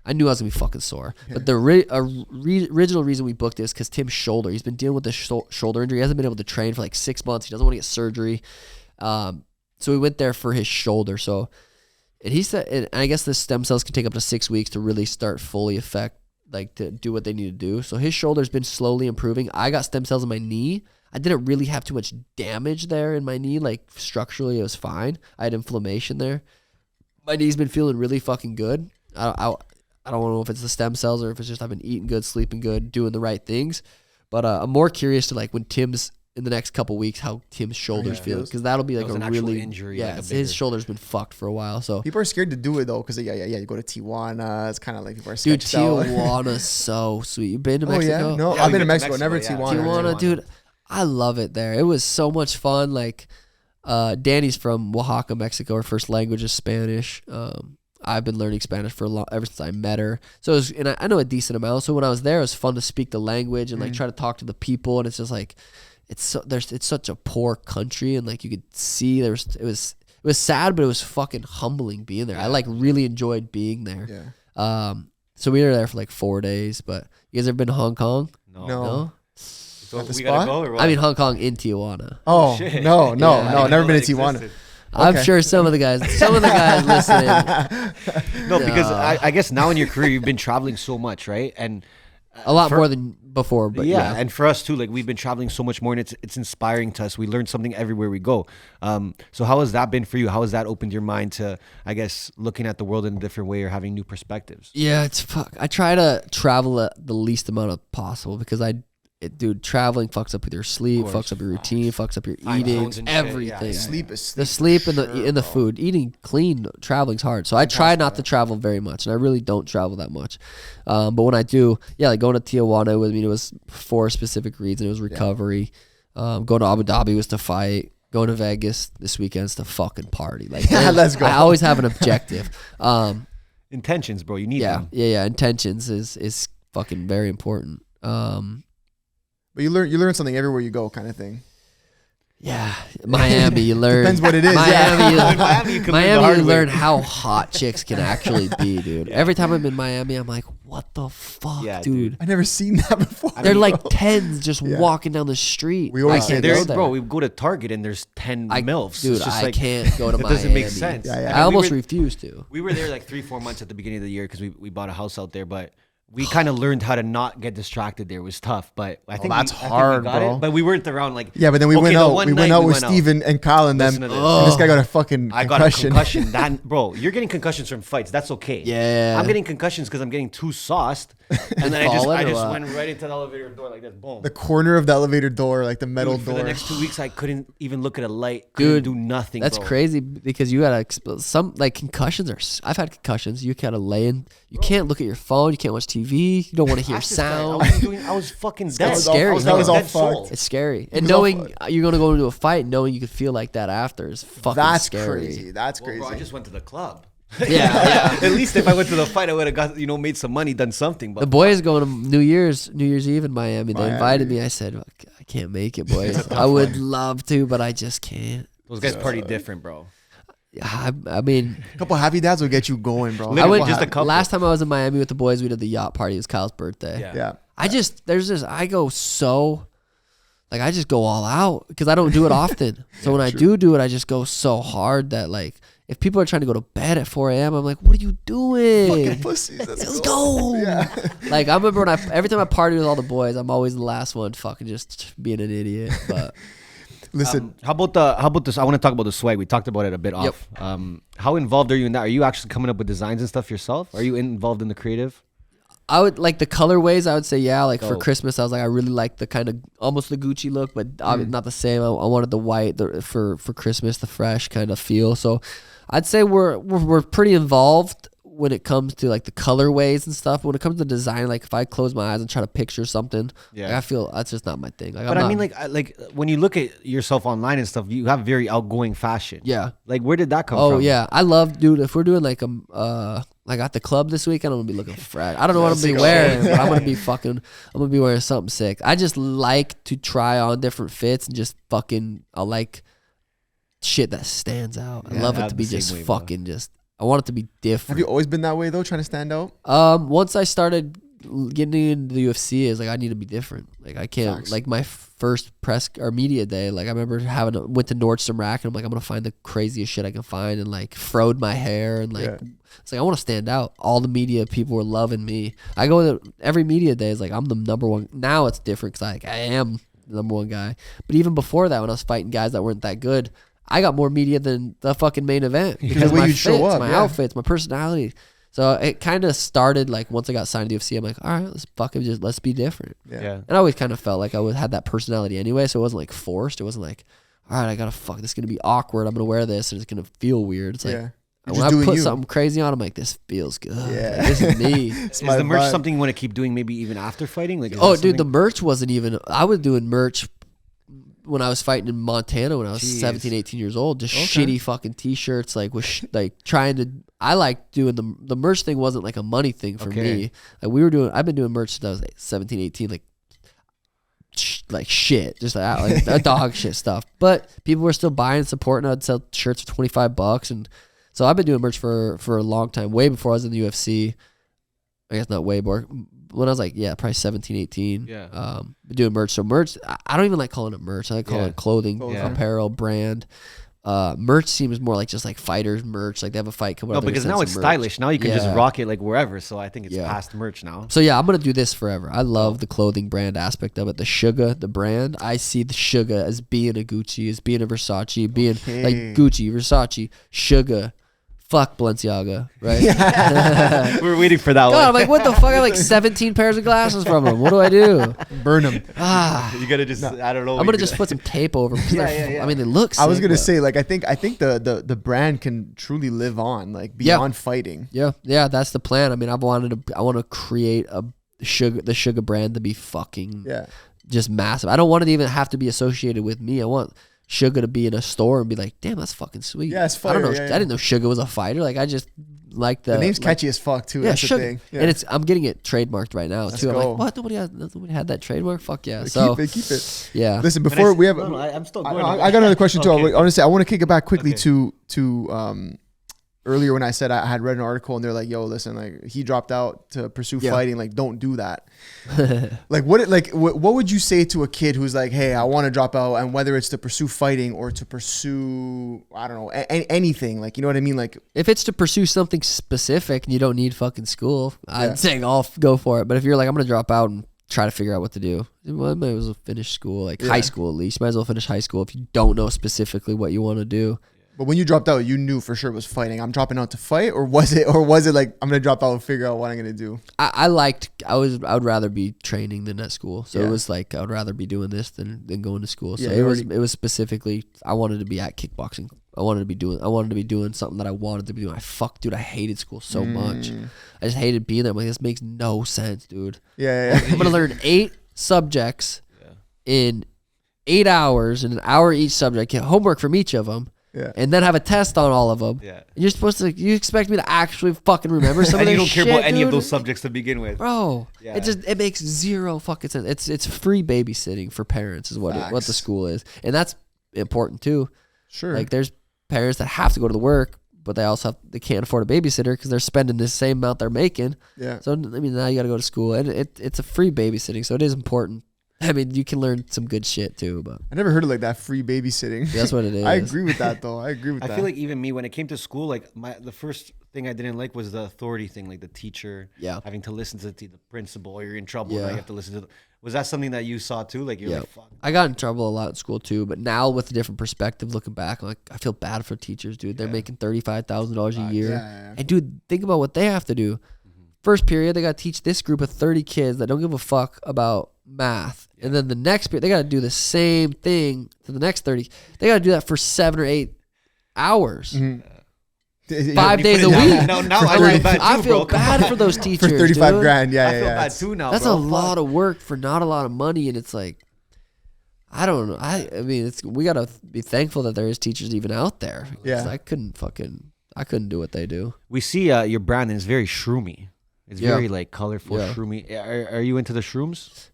I knew I was gonna be fucking sore, but the original reason we booked it is because Tim's shoulder. He's been dealing with this shoulder injury. He hasn't been able to train for like 6 months. He doesn't want to get surgery, so we went there for his shoulder. So, and he said, and I guess the stem cells can take up to 6 weeks to really start fully affect, like to do what they need to do. So his shoulder's been slowly improving. I got stem cells in my knee. I didn't really have too much damage there in my knee. Like structurally, it was fine. I had inflammation there. My knee's been feeling really fucking good. I don't know if it's the stem cells or if it's just I've been eating good, sleeping good, doing the right things. But I'm more curious to like when Tim's in the next couple weeks, how Tim's shoulders feel, because that'll be like a really injury. Yeah, like his shoulder's been fucked for a while. So people are scared to do it though, because you go to Tijuana. It's kind of like people are dude. sketched out. Tijuana's so sweet. You been to Mexico? Yeah? No, I've been to Mexico, never Tijuana. Tijuana, dude, I love it there. It was so much fun. Like Danny's from Oaxaca, Mexico. Her first language is Spanish. I've been learning Spanish for ever since I met her. So it was, and I know a decent amount. So when I was there, it was fun to speak the language and like try to talk to the people. And it's just like, it's such a poor country, and like you could see it was sad, but it was fucking humbling being there. I like really enjoyed being there. Yeah. So we were there for like 4 days. But you guys ever been to Hong Kong? No. So At the we spot? gotta go or what? I mean Hong Kong in Tijuana. Oh no, never been to Tijuana. Existed. I'm sure some of the guys listening. No, because I guess now in your career you've been traveling so much, right? And a lot more than before, but yeah. And for us too, like we've been traveling so much more, and it's inspiring to us. We learn something everywhere we go. So how has that been for you? How has that opened your mind to, I guess, looking at the world in a different way or having new perspectives? Yeah, I try to travel the least amount of possible because dude, traveling fucks up with your sleep, fucks up your routine, fucks up your eating, everything. Sleep is the sleep and the food. Eating clean, traveling's hard. So I try not to travel very much, and I really don't travel that much. But when I do, like going to Tijuana, it was for a specific reason. It was recovery. Going to Abu Dhabi was to fight. Going to Vegas this weekend is to fucking party. Like, let's go. I always have an objective. Intentions, bro. You need them. Yeah. Intentions is fucking very important. But you learn something everywhere you go, kind of thing. Yeah, Miami, you learn. Depends what it is. Miami, you learn how hot chicks can actually be, dude. Every time I'm in Miami, I'm like, what the fuck, dude? I never seen that before. They're like 10s just walking down the street. We always say go there. Bro, we go to Target and there's 10 MILFs. Dude, it's just I can't go to Miami. It doesn't make sense. I almost refuse to. We were there like 3-4 months at the beginning of the year because we bought a house out there, but we kind of learned how to not get distracted there. It was tough, but I think that's hard, bro. But we weren't around like. Yeah, but then we went out. We went out with Steven and Kyle and them. And this guy got a fucking concussion. I got a concussion. Bro, you're getting concussions from fights. That's okay. Yeah. I'm getting concussions because I'm getting too sauced. And then I just went right into the elevator door like this. Boom. The corner of the elevator door, like the metal door. For the next 2 weeks, I couldn't even look at a light. Couldn't do nothing. That's crazy because you gotta some like concussions I've had concussions. You gotta lay in. You can't look at your phone. You can't watch TV. You don't want to hear sound. I was fucking dead. It's scary. That was all fucked. It's scary. And knowing you're gonna go into a fight, knowing you could feel like that after is fucking scary. That's crazy. Bro, I just went to the club. Yeah. At least if I went to the fight, I would have got made some money, done something. But the boys going to New Year's Eve in Miami. They invited me. I said, I can't make it, boys. I would love to, but I just can't. Those guys party different, bro. I mean, a couple happy dads will get you going, bro. I went just a couple. Last time I was in Miami with the boys, we did the yacht party. It was Kyle's birthday. Yeah. I just go so, like I just go all out because I don't do it often. So when I do it, I just go so hard that like if people are trying to go to bed at 4 a.m., I'm like, what are you doing? Fucking pussies. Let's go. Yeah. Like, I remember every time I party with all the boys, I'm always the last one fucking just being an idiot. But Listen, how about this? I want to talk about the swag. We talked about it a bit off. How involved are you in that? Are you actually coming up with designs and stuff yourself? Are you involved in the creative? I would like the colorways. I would say, yeah, like for Dope. Christmas, I was like, I really like the kind of almost the Gucci look, but not the same. I wanted the white for Christmas, the fresh kind of feel. So I'd say we're pretty involved when it comes to like the colorways and stuff. But when it comes to design, like if I close my eyes and try to picture something, like, I feel that's just not my thing. Like, But I mean, like when you look at yourself online and stuff, you have very outgoing fashion. Yeah. Like where did that come from? Oh yeah, I love, dude. If we're doing like like at the club this weekend, I'm gonna be looking fresh. I don't know what I'm gonna be wearing, but I'm gonna be wearing something sick. I just like to try on different fits and just I like shit that stands out. I love it to be just fucking just. I want it to be different. have you always been that way though, trying to stand out? Once I started getting into the UFC, is like I need to be different. Like I can't. Facts. Like my first press or media day, like I remember went to Nordstrom Rack and I'm like, I'm gonna find the craziest shit I can find and like froed my hair and like it's like I want to stand out. All the media people were loving me. I go to every media day. It's like I'm the number one. Now it's different because I am the number one guy. But even before that, when I was fighting guys that weren't that good, I got more media than the fucking main event because the way my you fits, show up, my outfits, my personality. So it kind of started like once I got signed to the UFC, I'm like, all right, let's be different. Yeah. And I always kind of felt like had that personality anyway, so it wasn't like forced. It wasn't like, all right, this is gonna be awkward. I'm gonna wear this and it's gonna feel weird. It's like when I put something crazy on, I'm like, this feels good. Yeah. Like, this is me. Is the merch something you want to keep doing maybe even after fighting? Like, Dude, the merch wasn't even. I was doing merch when I was fighting in Montana when I was 17, 18 years old. Just shitty fucking t-shirts, like trying to. I like doing the merch thing wasn't like a money thing for me. Like I've been doing merch since I was like 17, 18, like shit, just like a dog shit stuff. But people were still buying, supporting. I'd sell shirts for $25, and so I've been doing merch for a long time, way before I was in the UFC. I guess not way more. When I was like, probably 17, 18. Yeah. Doing merch. So merch, I don't even like calling it merch. I like calling it clothing, apparel, brand. Merch seems more like just like fighters merch. Like they have a fight coming up. No, because now it's stylish. Now you can just rock it like wherever. So I think it's past merch now. So yeah, I'm gonna do this forever. I love the clothing brand aspect of it. The Suga, the brand. I see the Suga as being a Gucci, as being a Versace, being like Gucci, Versace, Suga. Fuck Balenciaga, right? We're waiting for that one. I'm like, what the fuck? I have like 17 pairs of glasses from them. What do I do? Burn them. You gotta just, I don't know. I'm gonna just put some tape over them. I mean, they look sick. I was gonna say, like, I think the brand can truly live on, like, beyond fighting. Yeah, that's the plan. I mean, I want to create the Suga brand to be fucking just massive. I don't want it to even have to be associated with me. I want Suga to be in a store and be like, damn, that's fucking sweet. Yeah, it's fire. I don't know. I didn't know Suga was a fighter. Like, I just like the name's catchy as fuck too. That's the thing. Yeah. And I'm getting it trademarked right now too. I'm like, what? Nobody had that trademark? Fuck yeah. So keep it. Yeah. Listen, before we have, I'm still going. I got another question too. I want to kick it back quickly to earlier when I said I had read an article and they're like, yo, listen, like he dropped out to pursue fighting. Like, don't do that. Like what would you say to a kid who's like, hey, I want to drop out, and whether it's to pursue fighting or to pursue, I don't know, anything, like, you know what I mean? Like, if it's to pursue something specific and you don't need fucking school, I'd say I'll go for it. But if you're like, I'm going to drop out and try to figure out what to do, well, I might as well finish school, like high school at least. Might as well finish high school if you don't know specifically what you want to do. But when you dropped out, you knew for sure it was fighting. I'm dropping out to fight, or was it like I'm gonna drop out and figure out what I'm gonna do? I would rather be training than at school. So it was like I would rather be doing this than going to school. So it was specifically I wanted to be at kickboxing. I wanted to be doing something that I wanted to be doing. I hated school so much. I just hated being there. I'm like, this makes no sense, dude. Yeah. I'm gonna learn 8 subjects in 8 hours, and an hour each subject. Get homework from each of them. Yeah. And then have a test on all of them. Yeah. And you're supposed to. You expect me to actually fucking remember some of and this you don't shit, care about any of dude? those subjects to begin with, bro. Yeah. It makes zero fucking sense. It's free babysitting for parents is what the school is, and that's important too. Sure. Like there's parents that have to go to the work, but they can't afford a babysitter because they're spending the same amount they're making. Yeah. So I mean, now you got to go to school, and it's a free babysitting, so it is important. I mean, you can learn some good shit too, but I never heard of like that free babysitting. that's what it is. I agree with that though. I agree with that. I feel like even me, when it came to school, like the first thing I didn't like was the authority thing, like the teacher having to listen to the principal, or you're in trouble. Now you have to listen to. Was that something that you saw too? Like you're like, fuck. I got in trouble a lot in school too, but now with a different perspective, looking back, like I feel bad for teachers, dude. They're making $35,000 a year, and dude, think about what they have to do. First period, they got to teach this group of 30 kids that don't give a fuck about math. And then the next period, they got to do the same thing to the next 30. They got to do that for 7 or 8 hours. 5 days a week. No, now I feel bad for those teachers. For 35 dude. grand. Yeah, I feel bad too now. That's bro. a lot of work for not a lot of money. And it's like, I don't know. I mean, we got to be thankful that there is teachers even out there. Yeah. I couldn't do what they do. We see your brand is very shroomy. It's very like colorful, shroomy. Are you into the shrooms?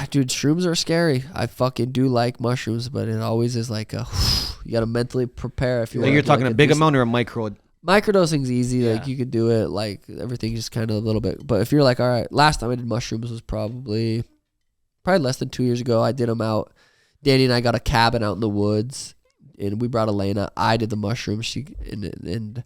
Dude, shrooms are scary. I fucking do like mushrooms, but it always is like you gotta mentally prepare if you. Like you're talking a big amount or a micro. Microdosing's easy. Like you could do it. Like everything's just kind of a little bit. But if you're like, all right, last time I did mushrooms was probably less than 2 years ago. I did them out. Danny and I got a cabin out in the woods, and we brought Elena. I did the mushrooms. And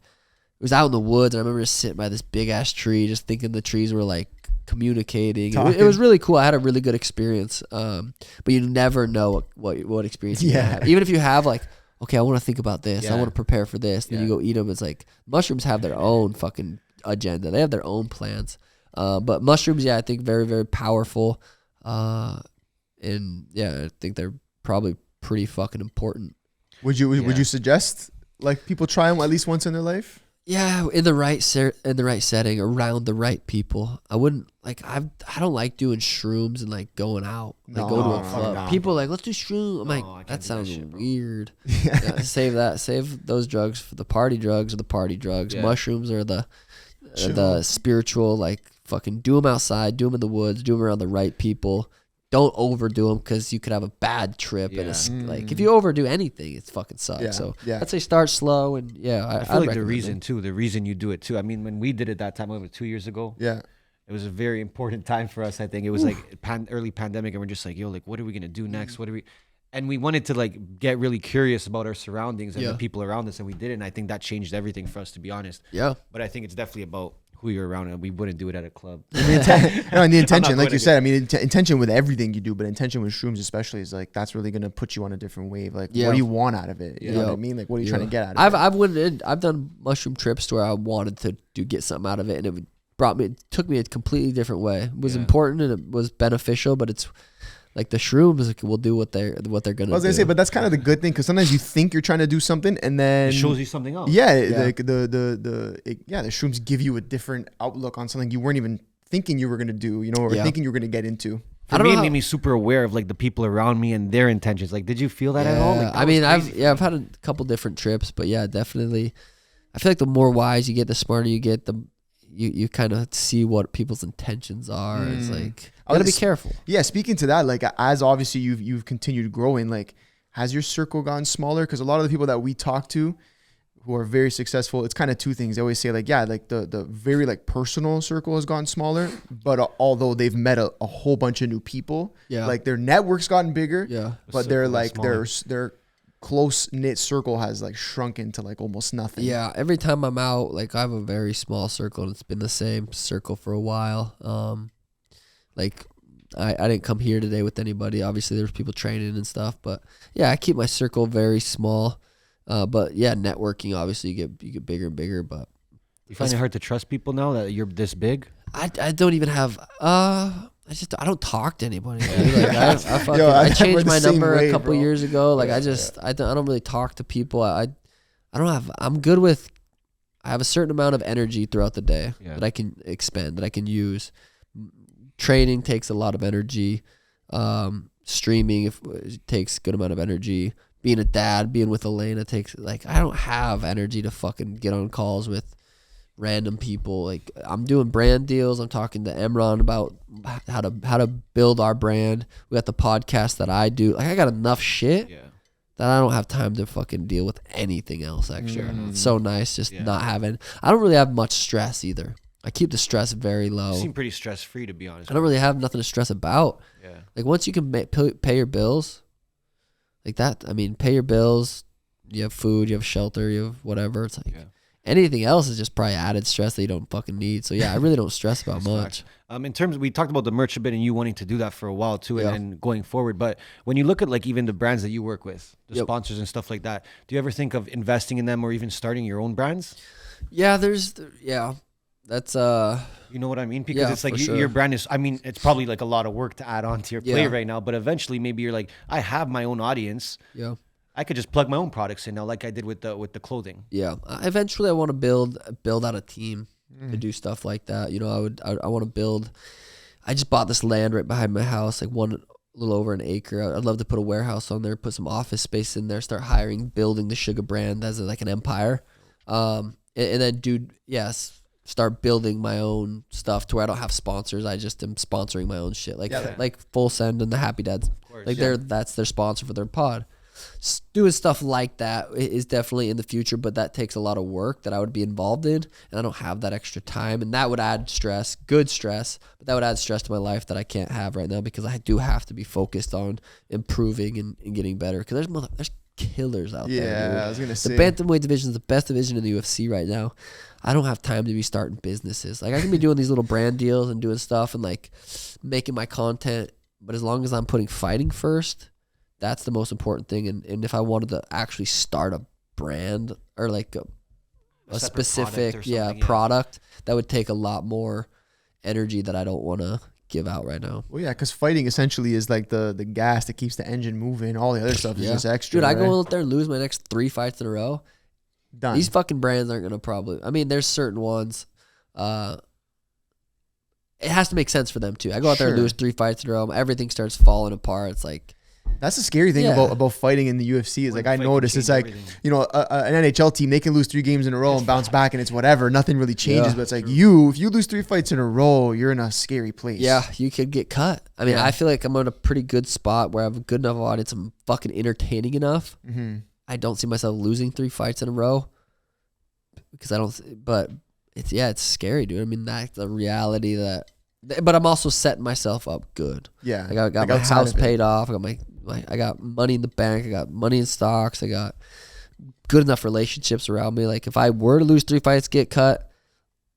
it was out in the woods, and I remember just sitting by this big ass tree, just thinking the trees were like communicating. It was really cool. I had a really good experience. But you never know what experience you have. Even if you have like, okay, I want to think about this. I want to prepare for this. Then you go eat them. It's like mushrooms have their own fucking agenda. They have their own plans. But mushrooms, I think very, very powerful. And I think they're probably pretty fucking important. Would you suggest like people try them at least once in their life? Yeah, in the right setting, around the right people. I wouldn't like. I don't like doing shrooms and like going out, like go to a club. No. People are like, let's do shrooms. I'm like, that sounds weird. Save those drugs for the party drugs or the party drugs. Yeah. Mushrooms are the spiritual. Like fucking do them outside, do them in the woods, do them around the right people. Don't overdo them because you could have a bad trip and like if you overdo anything, it fucking sucks. Yeah. So I'd say start slow and I feel like the reason you do it too. I mean, when we did it that time over 2 years ago, it was a very important time for us. I think it was like early pandemic, and we're just like, yo, like what are we gonna do next? And we wanted to like get really curious about our surroundings and the people around us, and we did it. And I think that changed everything for us, to be honest. Yeah. But I think it's definitely about who you're around, and we wouldn't do it at a club. And the intention, like you said, I mean, intention with everything you do, but intention with shrooms especially is like that's really gonna put you on a different wave. Like, what do you want out of it? You know what I mean? Like, what are you trying to get out of it? I've done mushroom trips to where I wanted to get something out of it, and it took me a completely different way. It was important and it was beneficial, but it's like the shrooms will do what they're gonna do. I was gonna say, but that's kind of the good thing, because sometimes you think you're trying to do something and then it shows you something else. Like the shrooms give you a different outlook on something you weren't even thinking you were gonna do, or thinking you were gonna get into. For me, it made me super aware of like the people around me and their intentions. Like, did you feel that at all? Like, I mean, I've had a couple different trips, but definitely. I feel like the more wise you get, the smarter you get, you kind of see what people's intentions are. It's like, you gotta be careful. Yeah, speaking to that, like as obviously you've continued growing, like has your circle gotten smaller? Because a lot of the people that we talk to who are very successful, it's kind of two things. They always say like, like the very like personal circle has gotten smaller, but although they've met a whole bunch of new people, like their network's gotten bigger, but they're like their close knit circle has like shrunk into like almost nothing. Yeah, every time I'm out, like I have a very small circle, and it's been the same circle for a while. Like I didn't come here today with anybody. Obviously, there's people training and stuff, but I keep my circle very small. But networking, obviously, you get bigger and bigger. But you find it hard to trust people now that you're this big? I don't even have. I don't talk to anybody. Like, I changed my number a couple years ago. Like I don't really talk to people. I'm good with. I have a certain amount of energy throughout the day that I can expend, that I can use. Training takes a lot of energy. Streaming it takes a good amount of energy. Being a dad, being with Elena takes I don't have energy to fucking get on calls with random people. Like I'm doing brand deals. I'm talking to Emron about how to build our brand. We got the podcast that I do. Like I got enough shit that I don't have time to fucking deal with anything else extra. It's so nice just not having. I don't really have much stress either. I keep the stress very low. You seem pretty stress free, to be honest. I don't really have nothing to stress about. Yeah. Like once you can pay your bills, like that. I mean, pay your bills. You have food. You have shelter. You have whatever. It's like anything else is just probably added stress that you don't fucking need. So yeah, I really don't stress about much. In terms of, we talked about the merch a bit and you wanting to do that for a while too, and going forward. But when you look at like even the brands that you work with, the sponsors and stuff like that, do you ever think of investing in them or even starting your own brands? Yeah, that's you know what I mean? Because it's like your brand is, I mean, it's probably like a lot of work to add on to your plate right now, but eventually maybe you're like, I have my own audience. Yeah. I could just plug my own products in now, like I did with the clothing. Yeah. Eventually I want to build out a team to do stuff like that. You know, I want to build, I just bought this land right behind my house, like a little over an acre. I'd love to put a warehouse on there, put some office space in there, start building the Suga brand as like an empire. And then start building my own stuff to where I don't have sponsors. I just am sponsoring my own shit. Like Full Send and the Happy Dads. Course, that's their sponsor for their pod. Doing stuff like that is definitely in the future, but that takes a lot of work that I would be involved in, and I don't have that extra time, and that would add stress, good stress, but that would add stress to my life that I can't have right now because I do have to be focused on improving and getting better because there's killers out there. Yeah, I was gonna say the Bantamweight division is the best division in the UFC right now. I don't have time to be starting businesses. Like I can be doing these little brand deals and doing stuff and like making my content, but as long as I'm putting fighting first, that's the most important thing. And if I wanted to actually start a brand or like a specific product, that would take a lot more energy that I don't want to give out right now. Well, yeah, because fighting essentially is like the gas that keeps the engine moving. All the other stuff is just extra. Dude, I go out there and lose my next 3 fights in a row. Done. These fucking brands aren't going to I mean, there's certain ones. It has to make sense for them too. I go out there and lose 3 fights in a row. Everything starts falling apart. It's like, that's the scary thing about fighting in the UFC is like I noticed it's like you know an NHL team, they can lose 3 games in a row and bounce back and it's whatever, nothing really changes, but it's like if you lose 3 fights in a row, you're in a scary place. Yeah, you could get cut. I mean, I feel like I'm in a pretty good spot where I have a good enough audience. I'm fucking entertaining enough. I don't see myself losing 3 fights in a row because I don't. But it's scary, dude. I mean, that's the reality that. But I'm also setting myself up good. Yeah, I got my house paid off. I got I got money in the bank. I got money in stocks. I got good enough relationships around me. Like if I were to lose 3 fights, get cut,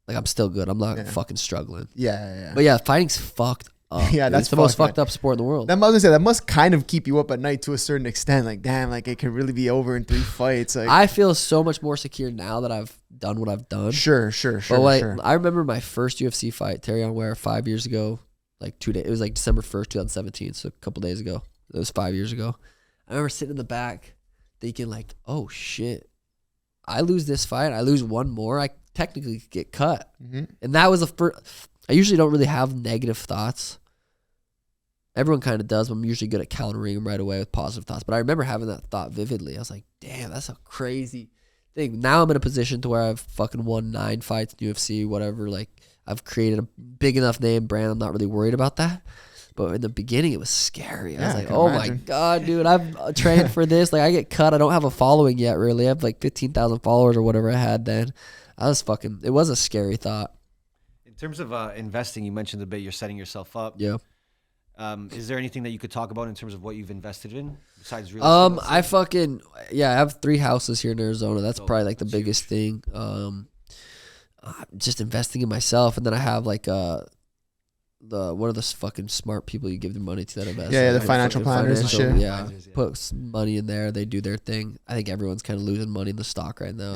like I'm still good. I'm not fucking struggling. Yeah. But yeah, fighting's fucked up. Yeah, that's the most fucked up sport in the world. That must kind of keep you up at night to a certain extent. Like damn, like it could really be over in 3 fights. Like I feel so much more secure now that I've done what I've done. Sure. But I remember my first UFC fight, Petr Yan 5 years ago. Like 2 days. It was like December 1st, 2017. So a couple days ago. It was 5 years ago. I remember sitting in the back thinking like, oh shit, I lose this fight, I lose one more, I technically could get cut. And that was the first. I usually don't really have negative thoughts. Everyone kind of does, but I'm usually good at countering them right away with positive thoughts. But I remember having that thought vividly. I was like, damn, that's a crazy thing. Now I'm in a position to where I've fucking won 9 fights in UFC, whatever. Like I've created a big enough name brand. I'm not really worried about that. But in the beginning, it was scary. I was like, oh my God, dude, I've trained for this. Like, I get cut. I don't have a following yet, really. I have like 15,000 followers or whatever I had then. It was a scary thought. In terms of investing, you mentioned a bit, you're setting yourself up. Yeah. Is there anything that you could talk about in terms of what you've invested in besides real estate? I have 3 houses here in Arizona. That's probably like the biggest thing. Just investing in myself. And then I have like, what are those fucking smart people you give their money to that invest? Yeah, the financial planners and shit. Yeah, put some money in there. They do their thing. I think everyone's kind of losing money in the stock right now.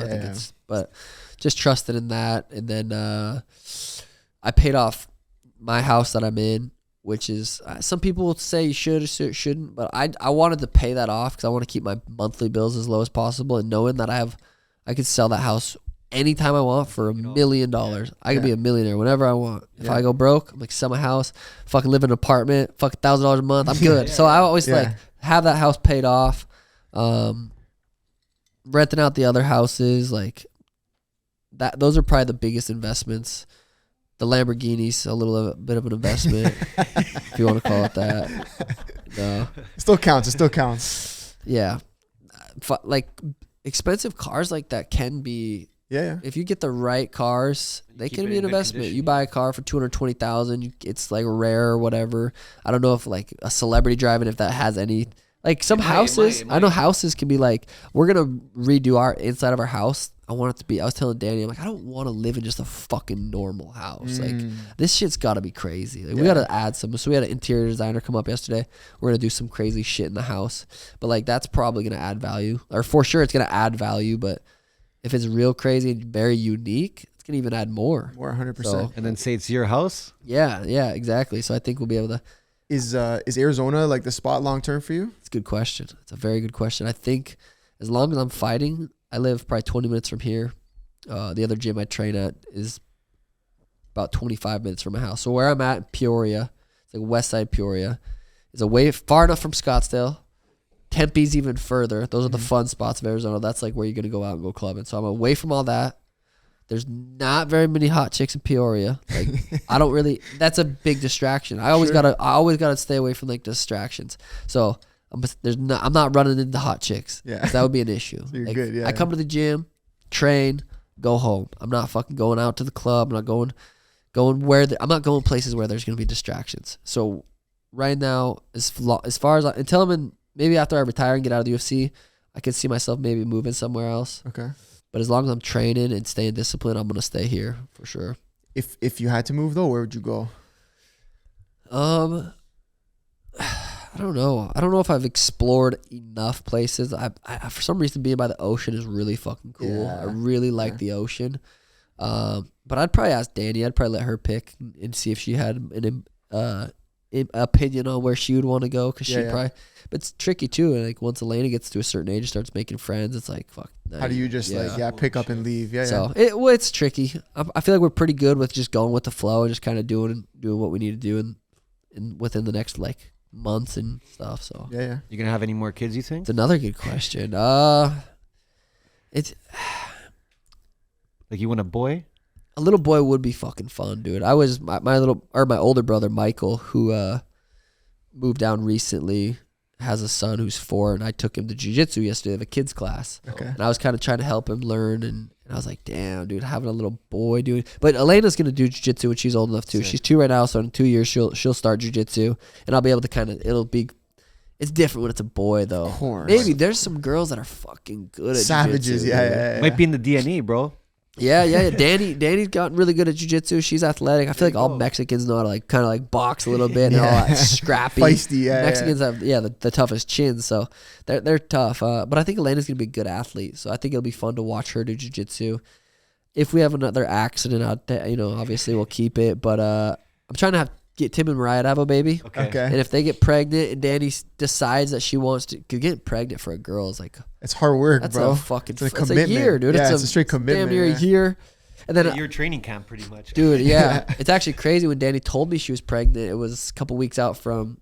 But just trusting in that. And then I paid off my house that I'm in, which is some people will say you should or shouldn't, but I wanted to pay that off because I want to keep my monthly bills as low as possible, and knowing that I could sell that house anytime I want for $1 million. I could be a millionaire whenever I want. If I go broke, I'm like sell my house, fucking live in an apartment, fucking $1,000 a month. I'm good. So I always like have that house paid off, renting out the other houses, like that. Those are probably the biggest investments. The Lamborghini's a bit of an investment, if you want to call it that. No, it still counts. Yeah, like expensive cars like that can be Yeah. If you get the right cars, they can be an investment. You buy a car for $220,000, it's like rare or whatever. I don't know if like a celebrity driving, if that has any, like some houses. I know houses can be like, we're gonna redo our inside of our house. I want it to be. I was telling Danny, I'm like, I don't want to live in just a fucking normal house. Like this shit's got to be crazy. Like, we got to add some. So we had an interior designer come up yesterday. We're gonna do some crazy shit in the house. But like that's probably gonna add value, or for sure it's gonna add value. But if it's real crazy and very unique, it's gonna even add more. More 100%. So, And then say it's your house. yeah, exactly. So I think we'll be able to. Is Arizona like the spot long term for you? It's a good question. It's a very good question. I think as long as I'm fighting, I live probably 20 minutes from here. The other gym I train at is about 25 minutes from my house. So where I'm at in Peoria, it's like west side Peoria, is away far enough from Scottsdale. Tempe's even further. Those are the fun spots of Arizona. That's like where you're gonna go out and go clubbing. So I'm away from all that. There's not very many hot chicks in Peoria. Like I don't really. That's a big distraction. I always gotta stay away from like distractions. So I'm not running into hot chicks. Yeah, that would be an issue. So you're like, good. Yeah, I come to the gym, train, go home. I'm not fucking going out to the club. I'm not going I'm not going places where there's gonna be distractions. So right now, as far as until I'm in, maybe after I retire and get out of the UFC, I could see myself maybe moving somewhere else. Okay. But as long as I'm training and staying disciplined, I'm gonna stay here for sure. If you had to move though, where would you go? I don't know. I don't know if I've explored enough places. I for some reason being by the ocean is really fucking cool. Yeah. I really like the ocean. But I'd probably ask Danny. I'd probably let her pick and see if she had an opinion on where she would want to go, because she probably. But it's tricky too. And like once Elena gets to a certain age and starts making friends, it's like fuck. How do you just pick up and leave? Yeah. So it's tricky. I feel like we're pretty good with just going with the flow and just kind of doing what we need to do and within the next like months and stuff. So yeah. You gonna have any more kids, you think? It's another good question. It's like you want a boy? A little boy would be fucking fun, dude. I was my older brother Michael, who moved down recently, has a son who's 4, and I took him to jiu-jitsu yesterday of a kids class. Okay. And I was kind of trying to help him learn, and I was like, damn, dude, having a little boy doing. But Elena's gonna do jiu-jitsu when she's old enough too. She's 2 right now, so in 2 years she'll start jiu-jitsu, and I'll be able to it's different when it's a boy though. Of course. Maybe there's some girls that are fucking good at savages. jiu-jitsu, Yeah. Might be in the DNA, bro. Yeah. Danny's gotten really good at jiu-jitsu. She's athletic. I feel like all Mexicans know how to like kind of like box a little bit and all that scrappy. Feisty, yeah. Mexicans have the toughest chins, so they're tough. But I think Elena's gonna be a good athlete, so I think it'll be fun to watch her do jiu-jitsu. If we have another accident out there, obviously we'll keep it. But I'm trying to get Tim and Mariah to have a baby. Okay. And if they get pregnant and Danny decides that she wants to, cause getting pregnant for a girl is like, it's hard work, that's bro. a fucking, it's a year, dude. Yeah, it's a straight commitment. Damn near a year. And then Your training camp, pretty much. Dude, yeah. It's actually crazy. When Danny told me she was pregnant, it was a couple weeks out from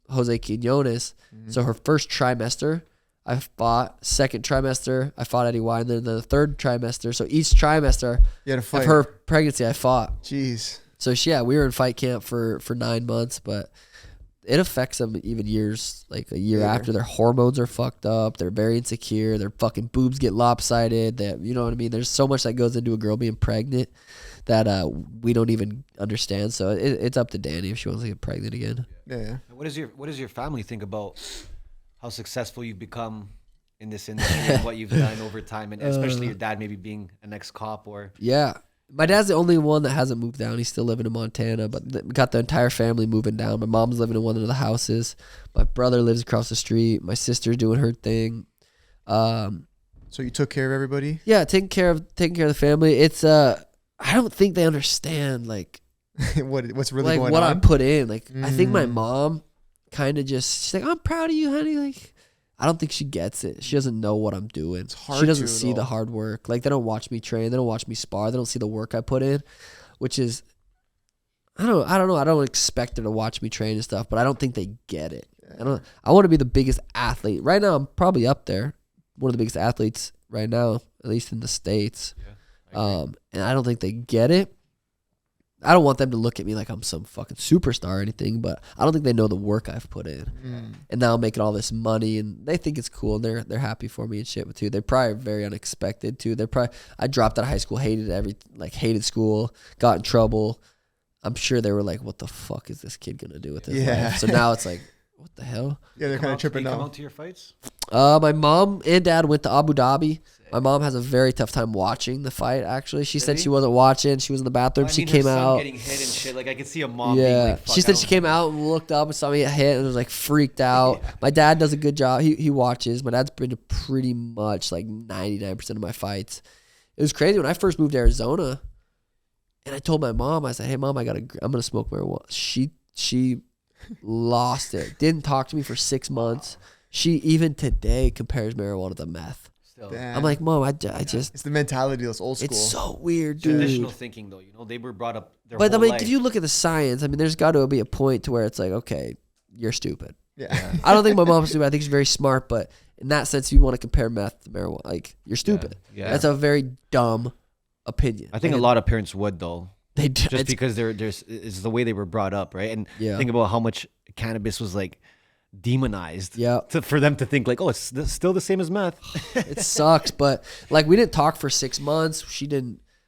Jose Quinones. Mm-hmm. So her first trimester, I fought. Second trimester, I fought Eddie Wine. Then the third trimester, so each trimester of her pregnancy, I fought. Jeez. So we were in fight camp for 9 months, but it affects them even years, like a year after. Their hormones are fucked up. They're very insecure. Their fucking boobs get lopsided. You know what I mean? There's so much that goes into a girl being pregnant that we don't even understand. So it's up to Danny if she wants to get pregnant again. Yeah. What does your family think about how successful you've become in this industry and what you've done over time, and especially your dad maybe being an ex-cop or? Yeah. My dad's the only one that hasn't moved down. He's still living in Montana, but we got the entire family moving down. My mom's living in one of the houses. My brother lives across the street. My sister's doing her thing. So you took care of everybody? Yeah, taking care of the family. It's I don't think they understand like what's really like going what on. I put in. Like I think my mom kind of she's like, I'm proud of you, honey. Like I don't think she gets it. She doesn't know what I'm doing. She doesn't see the hard work. Like they don't watch me train. They don't watch me spar. They don't see the work I put in, which is, I don't know. I don't expect her to watch me train and stuff, but I don't think they get it. I want to be the biggest athlete. Right now, I'm probably up there. One of the biggest athletes right now, at least in the States. And I don't think they get it. I don't want them to look at me like I'm some fucking superstar or anything, but I don't think they know the work I've put in. And now I'm making all this money, and they think it's cool, and they're happy for me and shit too. They're probably very unexpected too. I dropped out of high school, hated school, got in trouble. I'm sure they were like, "What the fuck is this kid gonna do with his life?" So now it's like, what the hell? Yeah, they're kind of tripping out. Come out to your fights? My mom and dad went to Abu Dhabi. My mom has a very tough time watching the fight. Actually, she said she wasn't watching. She was in the bathroom. She came out. Getting hit and shit. Like I could see a mom. Yeah, being like, fuck, she said she came out and looked up and saw me get hit and was like freaked out. My dad does a good job. He watches. My dad's been to pretty much like 99% of my fights. It was crazy when I first moved to Arizona, and I told my mom, I said, "Hey mom, I'm gonna smoke marijuana." She lost it. Didn't talk to me for 6 months. She even today compares marijuana to meth. Damn. I'm like, Mom, I just. It's the mentality that's old school. It's so weird, dude. Traditional thinking, though. You know, they were brought up their But I whole mean, life. if you look at the science, I mean, there's got to be a point to where it's like, okay, you're stupid. Yeah. I don't think my mom's stupid. I think she's very smart, but in that sense, if you want to compare meth to marijuana, like, you're stupid. Yeah. That's a very dumb opinion. I think like, a lot of parents would, though. They Just because it's the way they were brought up, right? And think about how much cannabis was like demonized for them to think like, oh, it's still the same as meth. It sucks, but like we didn't talk for 6 months.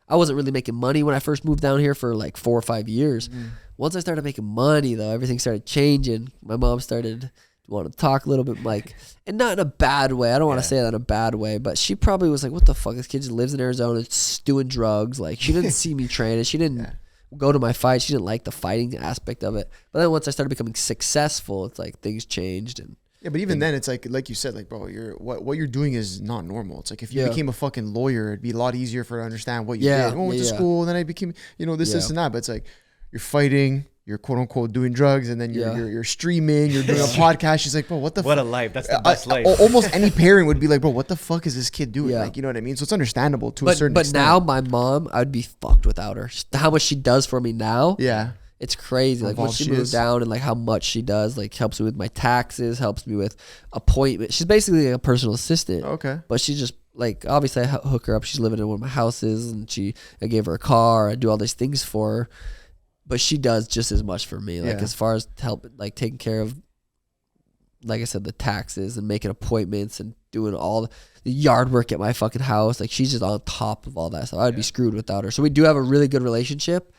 I wasn't really making money when I first moved down here for like 4 or 5 years. Once I started making money though, everything started changing. My mom started wanting to talk a little bit, like, and not in a bad way. I don't want to say that in a bad way, but she probably was like, what the fuck? This kid just lives in Arizona doing drugs. Like she didn't see me training. She didn't go to my fight. She didn't like the fighting aspect of it. But then once I started becoming successful, it's like things changed. And yeah, but even then, it's like you said, like, bro, what you're doing is not normal. It's like if you became a fucking lawyer, it'd be a lot easier for her to understand what you did. I went to school, and then I became, this and that. But it's like you're fighting, you're quote unquote doing drugs, and then you're streaming, you're doing a podcast. She's like, bro, what the? What a life! That's the best life. Almost any parent would be like, bro, what the fuck is this kid doing? Like, you know what I mean? So it's understandable to a certain extent. But now my mom, I'd be fucked without her. How much she does for me now. Yeah. It's crazy. Like once she moved down and like how much she does, like helps me with my taxes, helps me with appointments. She's basically like a personal assistant. Okay. But she just like, obviously I hook her up. She's living in one of my houses and I gave her a car. I do all these things for her. But she does just as much for me. Like as far as help, like taking care of, like I said, the taxes and making appointments and doing all the yard work at my fucking house. Like she's just on top of all that stuff. I'd be screwed without her. So we do have a really good relationship.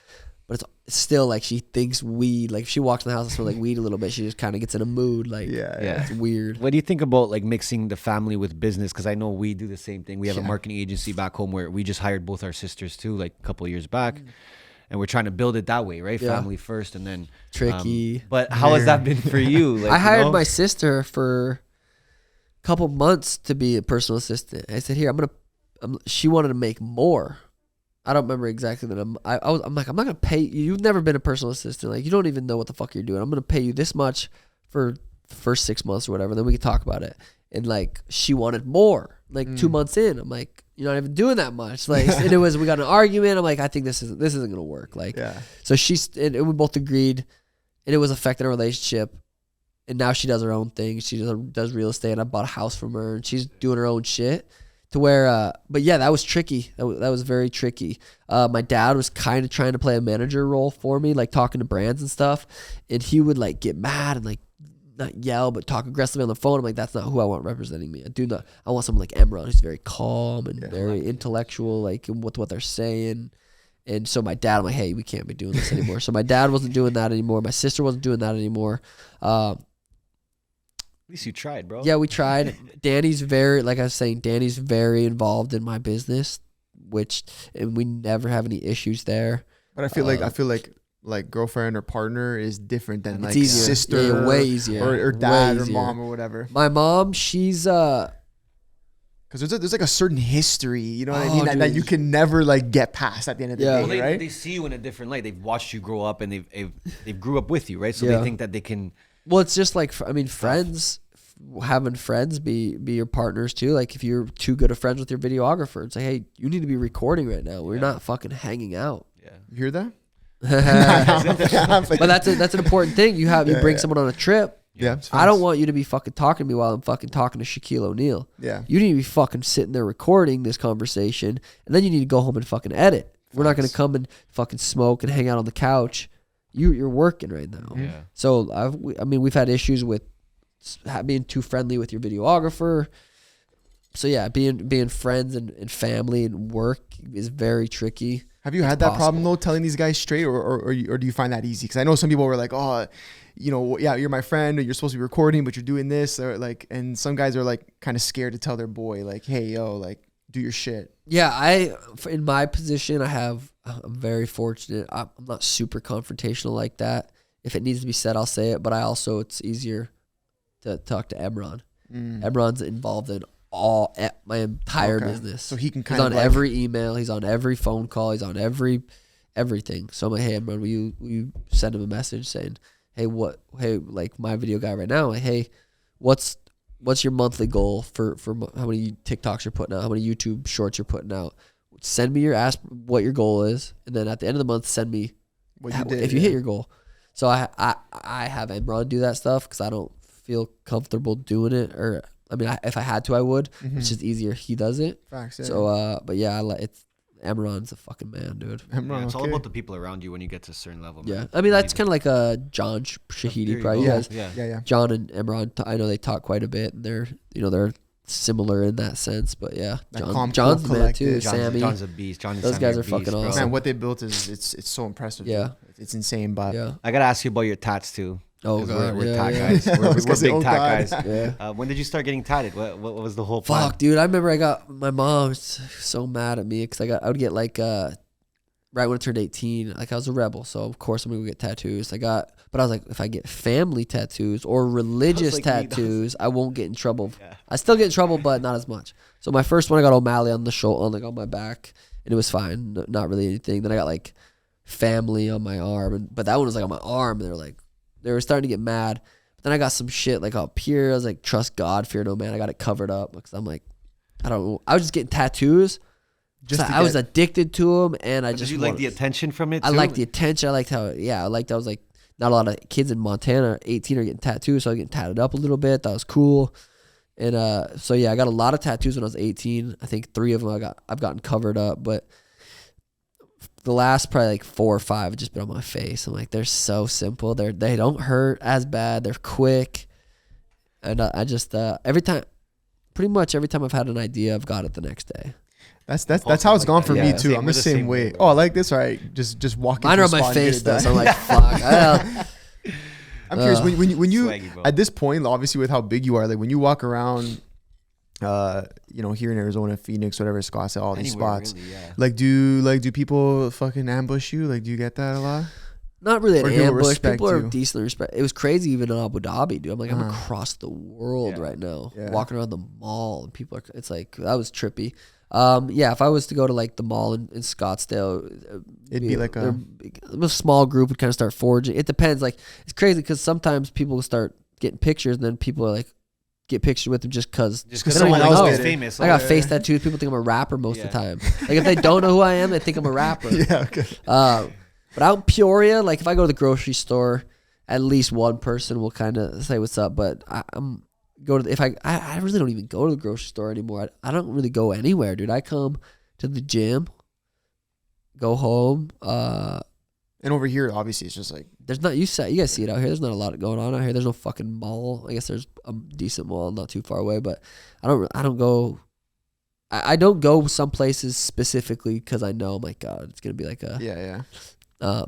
But it's still like she thinks weed. Like if she walks in the house and smells like weed a little bit, she just kind of gets in a mood. Like it's weird. What do you think about like mixing the family with business? Because I know we do the same thing. We have a marketing agency back home where we just hired both our sisters too, like a couple of years back, and we're trying to build it that way, right? Family first, and then tricky. But how has that been for you? Like, I hired my sister for a couple months to be a personal assistant. I said, "Here, she wanted to make more." I don't remember exactly that. I'm like, I'm not gonna pay you. You've never been a personal assistant. Like you don't even know what the fuck you're doing. I'm gonna pay you this much for the first 6 months or whatever. Then we can talk about it. And like she wanted more. Like 2 months in, I'm like, you're not even doing that much. Like, and we got an argument. I'm like, I think this isn't gonna work. Like, so we both agreed, and it was affecting our relationship. And now she does her own thing. She does real estate. And I bought a house from her, and she's doing her own shit. To where, but yeah, that was tricky. That was very tricky. My dad was kind of trying to play a manager role for me, like talking to brands and stuff. And he would like get mad and like not yell, but talk aggressively on the phone. I'm like, that's not who I want representing me. I want someone like Emron who's very calm and very intellectual, like with what they're saying. And so my dad, I'm like, hey, we can't be doing this anymore. So my dad wasn't doing that anymore. My sister wasn't doing that anymore. At least you tried, bro. Yeah, we tried. Danny's like I was saying, Danny's very involved in my business, and we never have any issues there. But I feel like girlfriend or partner is different than like easier. sister, way easier, or dad or mom or whatever. My mom, she's because there's like a certain history, you know what I mean, that you can never like get past at the end of the day, right? They see you in a different light. They've watched you grow up, and they've grew up with you, right? So they think that they can. Well, it's just like, I mean, having friends be your partners too. Like if you're too good of friends with your videographer, it's like, hey, you need to be recording right now. We're not fucking hanging out. Yeah, you hear that? But that's an important thing. You bring someone on a trip. Yeah, I don't want you to be fucking talking to me while I'm fucking talking to Shaquille O'Neal. Yeah, you need to be fucking sitting there recording this conversation, and then you need to go home and fucking edit. We're not gonna come and fucking smoke and hang out on the couch. You're working right now. Yeah. So we've had issues with being too friendly with your videographer. So yeah, being friends and family and work is very tricky. Have you had that problem though, telling these guys straight, or do you find that easy? Because I know some people were like, oh, you know, yeah, you're my friend, or you're supposed to be recording, but you're doing this, or like, and some guys are like kind of scared to tell their boy, like, hey, yo, like, do your shit. Yeah, in my position, I'm very fortunate. I'm not super confrontational like that. If it needs to be said, I'll say it. But it's easier to talk to Emron. Emron's involved in my entire business. So he can he's on every email, he's on every phone call, he's on everything. So I'm like, hey Emron, will you send him a message saying, hey, like my video guy right now, like, hey, what's your monthly goal for how many TikToks you're putting out, how many YouTube shorts you're putting out? Send me what your goal is, and then at the end of the month, send me what you did if you hit your goal. So I have Emron do that stuff because I don't feel comfortable doing it, or I mean, if I had to, I would. It's just easier. He does it. Facts, yeah. So, but yeah, Emron's a fucking man, dude. It's all about the people around you when you get to a certain level. Man. Yeah, I mean that's kind of like a John Shahidi, probably. Yeah. John and Emron, I know they talk quite a bit, and they're similar in that sense. But yeah, John's the man too. Sammy, John's a beast. Those guys are fucking awesome. Man, what they built it's so impressive. Yeah, dude. It's insane. But I gotta ask you about your tats too. Oh god, we're tat guys. We're big tat guys. Yeah. When did you start getting tatted? What was the whole plan? Fuck, dude. I remember I got my mom's so mad at me because I would get like right when I turned 18, like I was a rebel, so of course I'm gonna go get tattoos. But I was like, if I get family tattoos or religious tattoos, I won't get in trouble. Yeah. I still get in trouble, but not as much. So my first one, I got O'Malley on the shoulder, on my back, and it was fine, not really anything. Then I got like family on my arm, but that one was like on my arm, and they were starting to get mad. But then I got some shit like up here. I was like, trust God, fear no man. I got it covered up because I'm like, I don't know. I was just getting tattoos. I was addicted to them, and did you like the attention from it too? I liked the attention. I liked I was like, not a lot of kids in Montana, 18, are getting tattoos, so I was getting tatted up a little bit. That was cool. And so yeah, I got a lot of tattoos when I was 18. I think 3 of them I've gotten covered up, but the last probably like 4 or 5 have just been on my face. I'm like, they're so simple. They don't hurt as bad. They're quick. And I just pretty much every time I've had an idea, I've got it the next day. That's how it's gone for me too. I'm the same way. Oh, I like this. All right, just walking. Mine are on my face though, so I'm like, fuck. I'm curious when you at this point, obviously with how big you are, like when you walk around, here in Arizona, Phoenix, whatever, Scottsdale, all these spots. Really, yeah. Like do people fucking ambush you? Like, do you get that a lot? Not really an ambush. People are decently respect. It was crazy even in Abu Dhabi, dude. I'm like, I'm across the world right now, walking around the mall, and people are. It's like that was trippy. If I was to go to like the mall in Scottsdale, it'd be like a small group would kind of start forging. It depends. Like it's crazy because sometimes people will start getting pictures, and then people are like get pictures with them just because someone else is famous. I got face tattoos. People think I'm a rapper most of the time. Like if they don't know who I am, they think I'm a rapper. Okay. But out in Peoria, like if I go to the grocery store, at least one person will kind of say what's up. But I really don't even go to the grocery store anymore. I don't really go anywhere, dude. I come to the gym, go home. And over here, obviously, it's just like there's not. You guys see it out here. There's not a lot going on out here. There's no fucking mall. I guess there's a decent mall not too far away, but I don't go. I don't go some places specifically because I know, my God, it's gonna be like a yeah.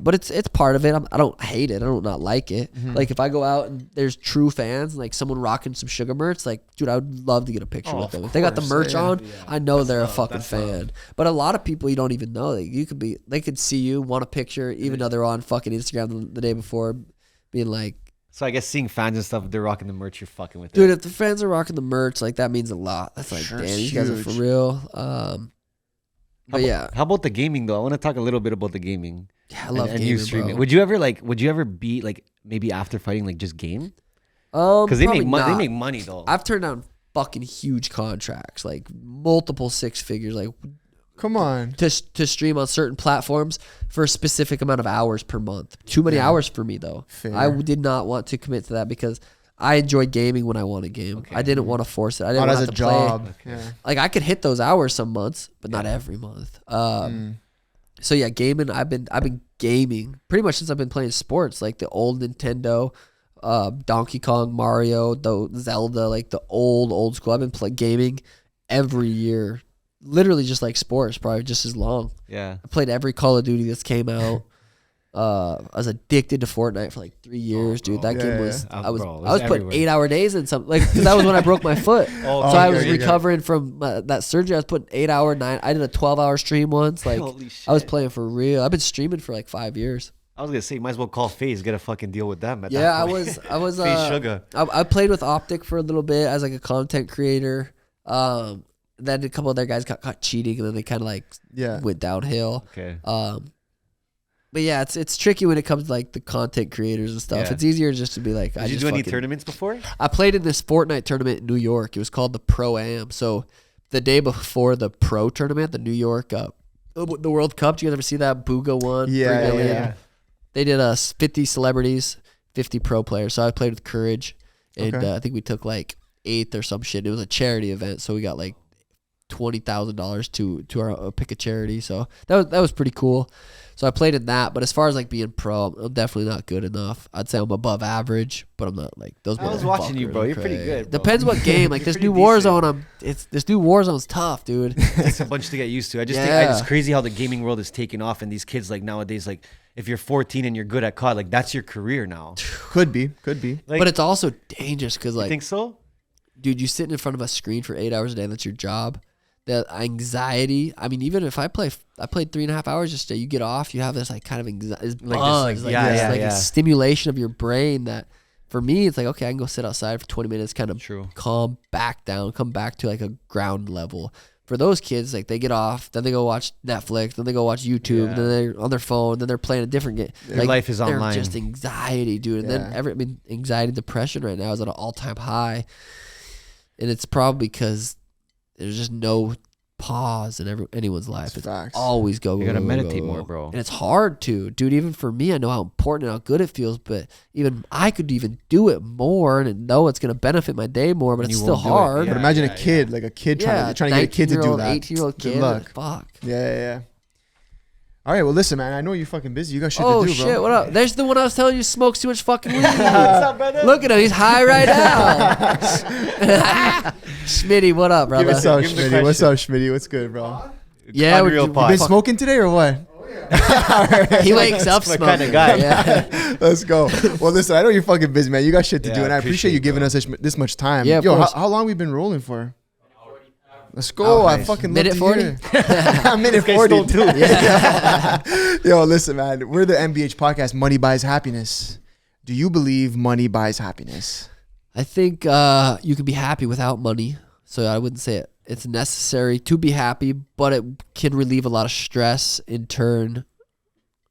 But it's part of it. I don't hate it. I don't not like it. Mm-hmm. Like if I go out and there's true fans, like someone rocking some Sugar merch, like dude, I would love to get a picture with them. If they got the merch on, I know they're a fucking fan. But a lot of people you don't even know. Like they could see you, want a picture, even though they're on fucking Instagram the day before, being like. So I guess seeing fans and stuff, if they're rocking the merch, you're fucking with dude. If the fans are rocking the merch, like that means a lot. That's like, damn, these guys are for real. How about the gaming though? I want to talk a little bit about the gaming. Yeah, I love gaming, you streaming. Bro. Would you ever be like maybe after fighting like just game? Because they make money though. I've turned down fucking huge contracts, like multiple 6 figures, like come on, to stream on certain platforms for a specific amount of hours per month. Too many hours for me though. Fair. I did not want to commit to that because I enjoy gaming when I want to game. Okay. I didn't want to force it. I didn't want to job. Play. Okay. Like I could hit those hours some months, but not every month. So yeah, gaming. I've been gaming pretty much since I've been playing sports, like the old Nintendo, Donkey Kong, Mario, the Zelda, like the old school. I've been gaming every year, literally just like sports, probably just as long. Yeah, I played every Call of Duty that's came out. I was addicted to Fortnite for like 3 years, dude. That game was. I was putting 8-hour days in something, like, because that was when I broke my foot. So I was recovering from that surgery. I was putting 8 hour, 9. I did a 12-hour stream once. Like, I was playing for real. I've been streaming for like 5 years. I was gonna say, might as well call FaZe, get a fucking deal with them. I was. FaZe Suga. I played with Optic for a little bit as like a content creator. Then a couple of their guys got caught cheating, and then they kind of like went downhill. Okay. But yeah, it's tricky when it comes to like the content creators and stuff. Yeah. It's easier just to be like. Did you do any tournaments before? I played in this Fortnite tournament in New York. It was called the Pro-Am. So the day before the Pro tournament, the New York, the World Cup. Did you guys ever see that? Booga won. Yeah. They did 50 celebrities, 50 pro players. So I played with Courage, and I think we took like 8th or some shit. It was a charity event, so we got like $20,000 to our pick a charity. So that was pretty cool. So I played in that, but as far as like being pro, I'm definitely not good enough. I'd say I'm above average, but I'm not like those. I was watching you, bro. You're pretty good. Bro. Depends what game. Like this new Warzone, this new Warzone's tough, dude. It's a bunch to get used to. I just think it's crazy how the gaming world is taking off, and these kids like nowadays, like if you're 14 and you're good at COD, like that's your career now. Could be. Like, but it's also dangerous because like, you think so? Dude, you sitting in front of a screen for 8 hours a day. That's your job. The anxiety. I mean, even if I played 3.5 hours yesterday, you get off, you have this like kind of anxiety, a stimulation of your brain that for me, it's like, okay, I can go sit outside for 20 minutes, kind of calm back down, come back to like a ground level. For those kids, like they get off, then they go watch Netflix, then they go watch YouTube, then they're on their phone, then they're playing a different game. Their life is online. They're just anxiety, dude. And then anxiety, depression right now is at an all-time high. And it's probably because there's just no pause in anyone's life. That's it's facts. Always go. You gotta meditate more, bro. And it's hard to, dude. Even for me, I know how important and how good it feels. But even I could even do it more and know it's gonna benefit my day more. But it's still hard. But imagine a kid, like a kid trying to get a kid to do that. 18-year-old kid. Good luck. Fuck. Yeah. All right, well, listen, man. I know you're fucking busy. You got shit to do, bro. Oh shit! What up? There's the one I was telling you smokes too much fucking weed. What's up, brother? Look at him. He's high right now. Schmitty, what up, brother? What's up, Schmitty? What's up, Schmitty? What's good, bro? Yeah, you been smoking today or what? Oh, yeah. He wakes up smoking. Kind of guy. Yeah. Let's go. Well, listen, I know you're fucking busy, man. You got shit to do, and I appreciate you giving us this much time. Yeah, yo, how long we been rolling for? Let's go. I fucking love minute to 40. Hear. Minute 40 too. Yo, listen, man. We're the MBH podcast. Money buys happiness. Do you believe money buys happiness? I think you can be happy without money. So I wouldn't say it's necessary to be happy, but it can relieve a lot of stress, in turn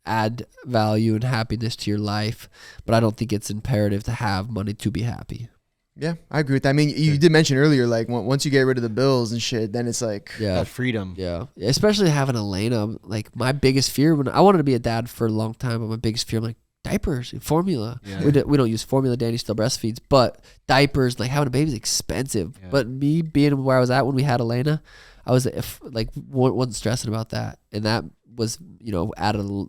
add value and happiness to your life. But I don't think it's imperative to have money to be happy. Yeah, I agree with that. I mean, you did mention earlier, like once you get rid of the bills and shit, then it's like that freedom. Yeah, especially having Elena. Like my biggest fear when I wanted to be a dad for a long time, but my biggest fear, I'm like diapers, formula. Yeah. We don't use formula. Danny still breastfeeds, but diapers, like having a baby is expensive. Yeah. But me being where I was at when we had Elena, I was wasn't stressing about that, and that was added a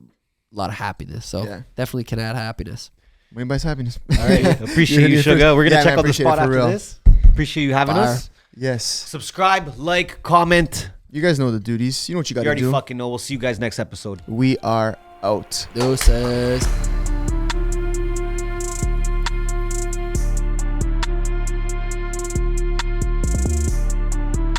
lot of happiness. So definitely can add happiness. Money buys happiness. All right. Appreciate you, Suga. We're going to check out the spot after this. Appreciate you having us. Yes. Subscribe, like, comment. You guys know the duties. You know what you got to do. You already fucking know. We'll see you guys next episode. We are out. Deuces.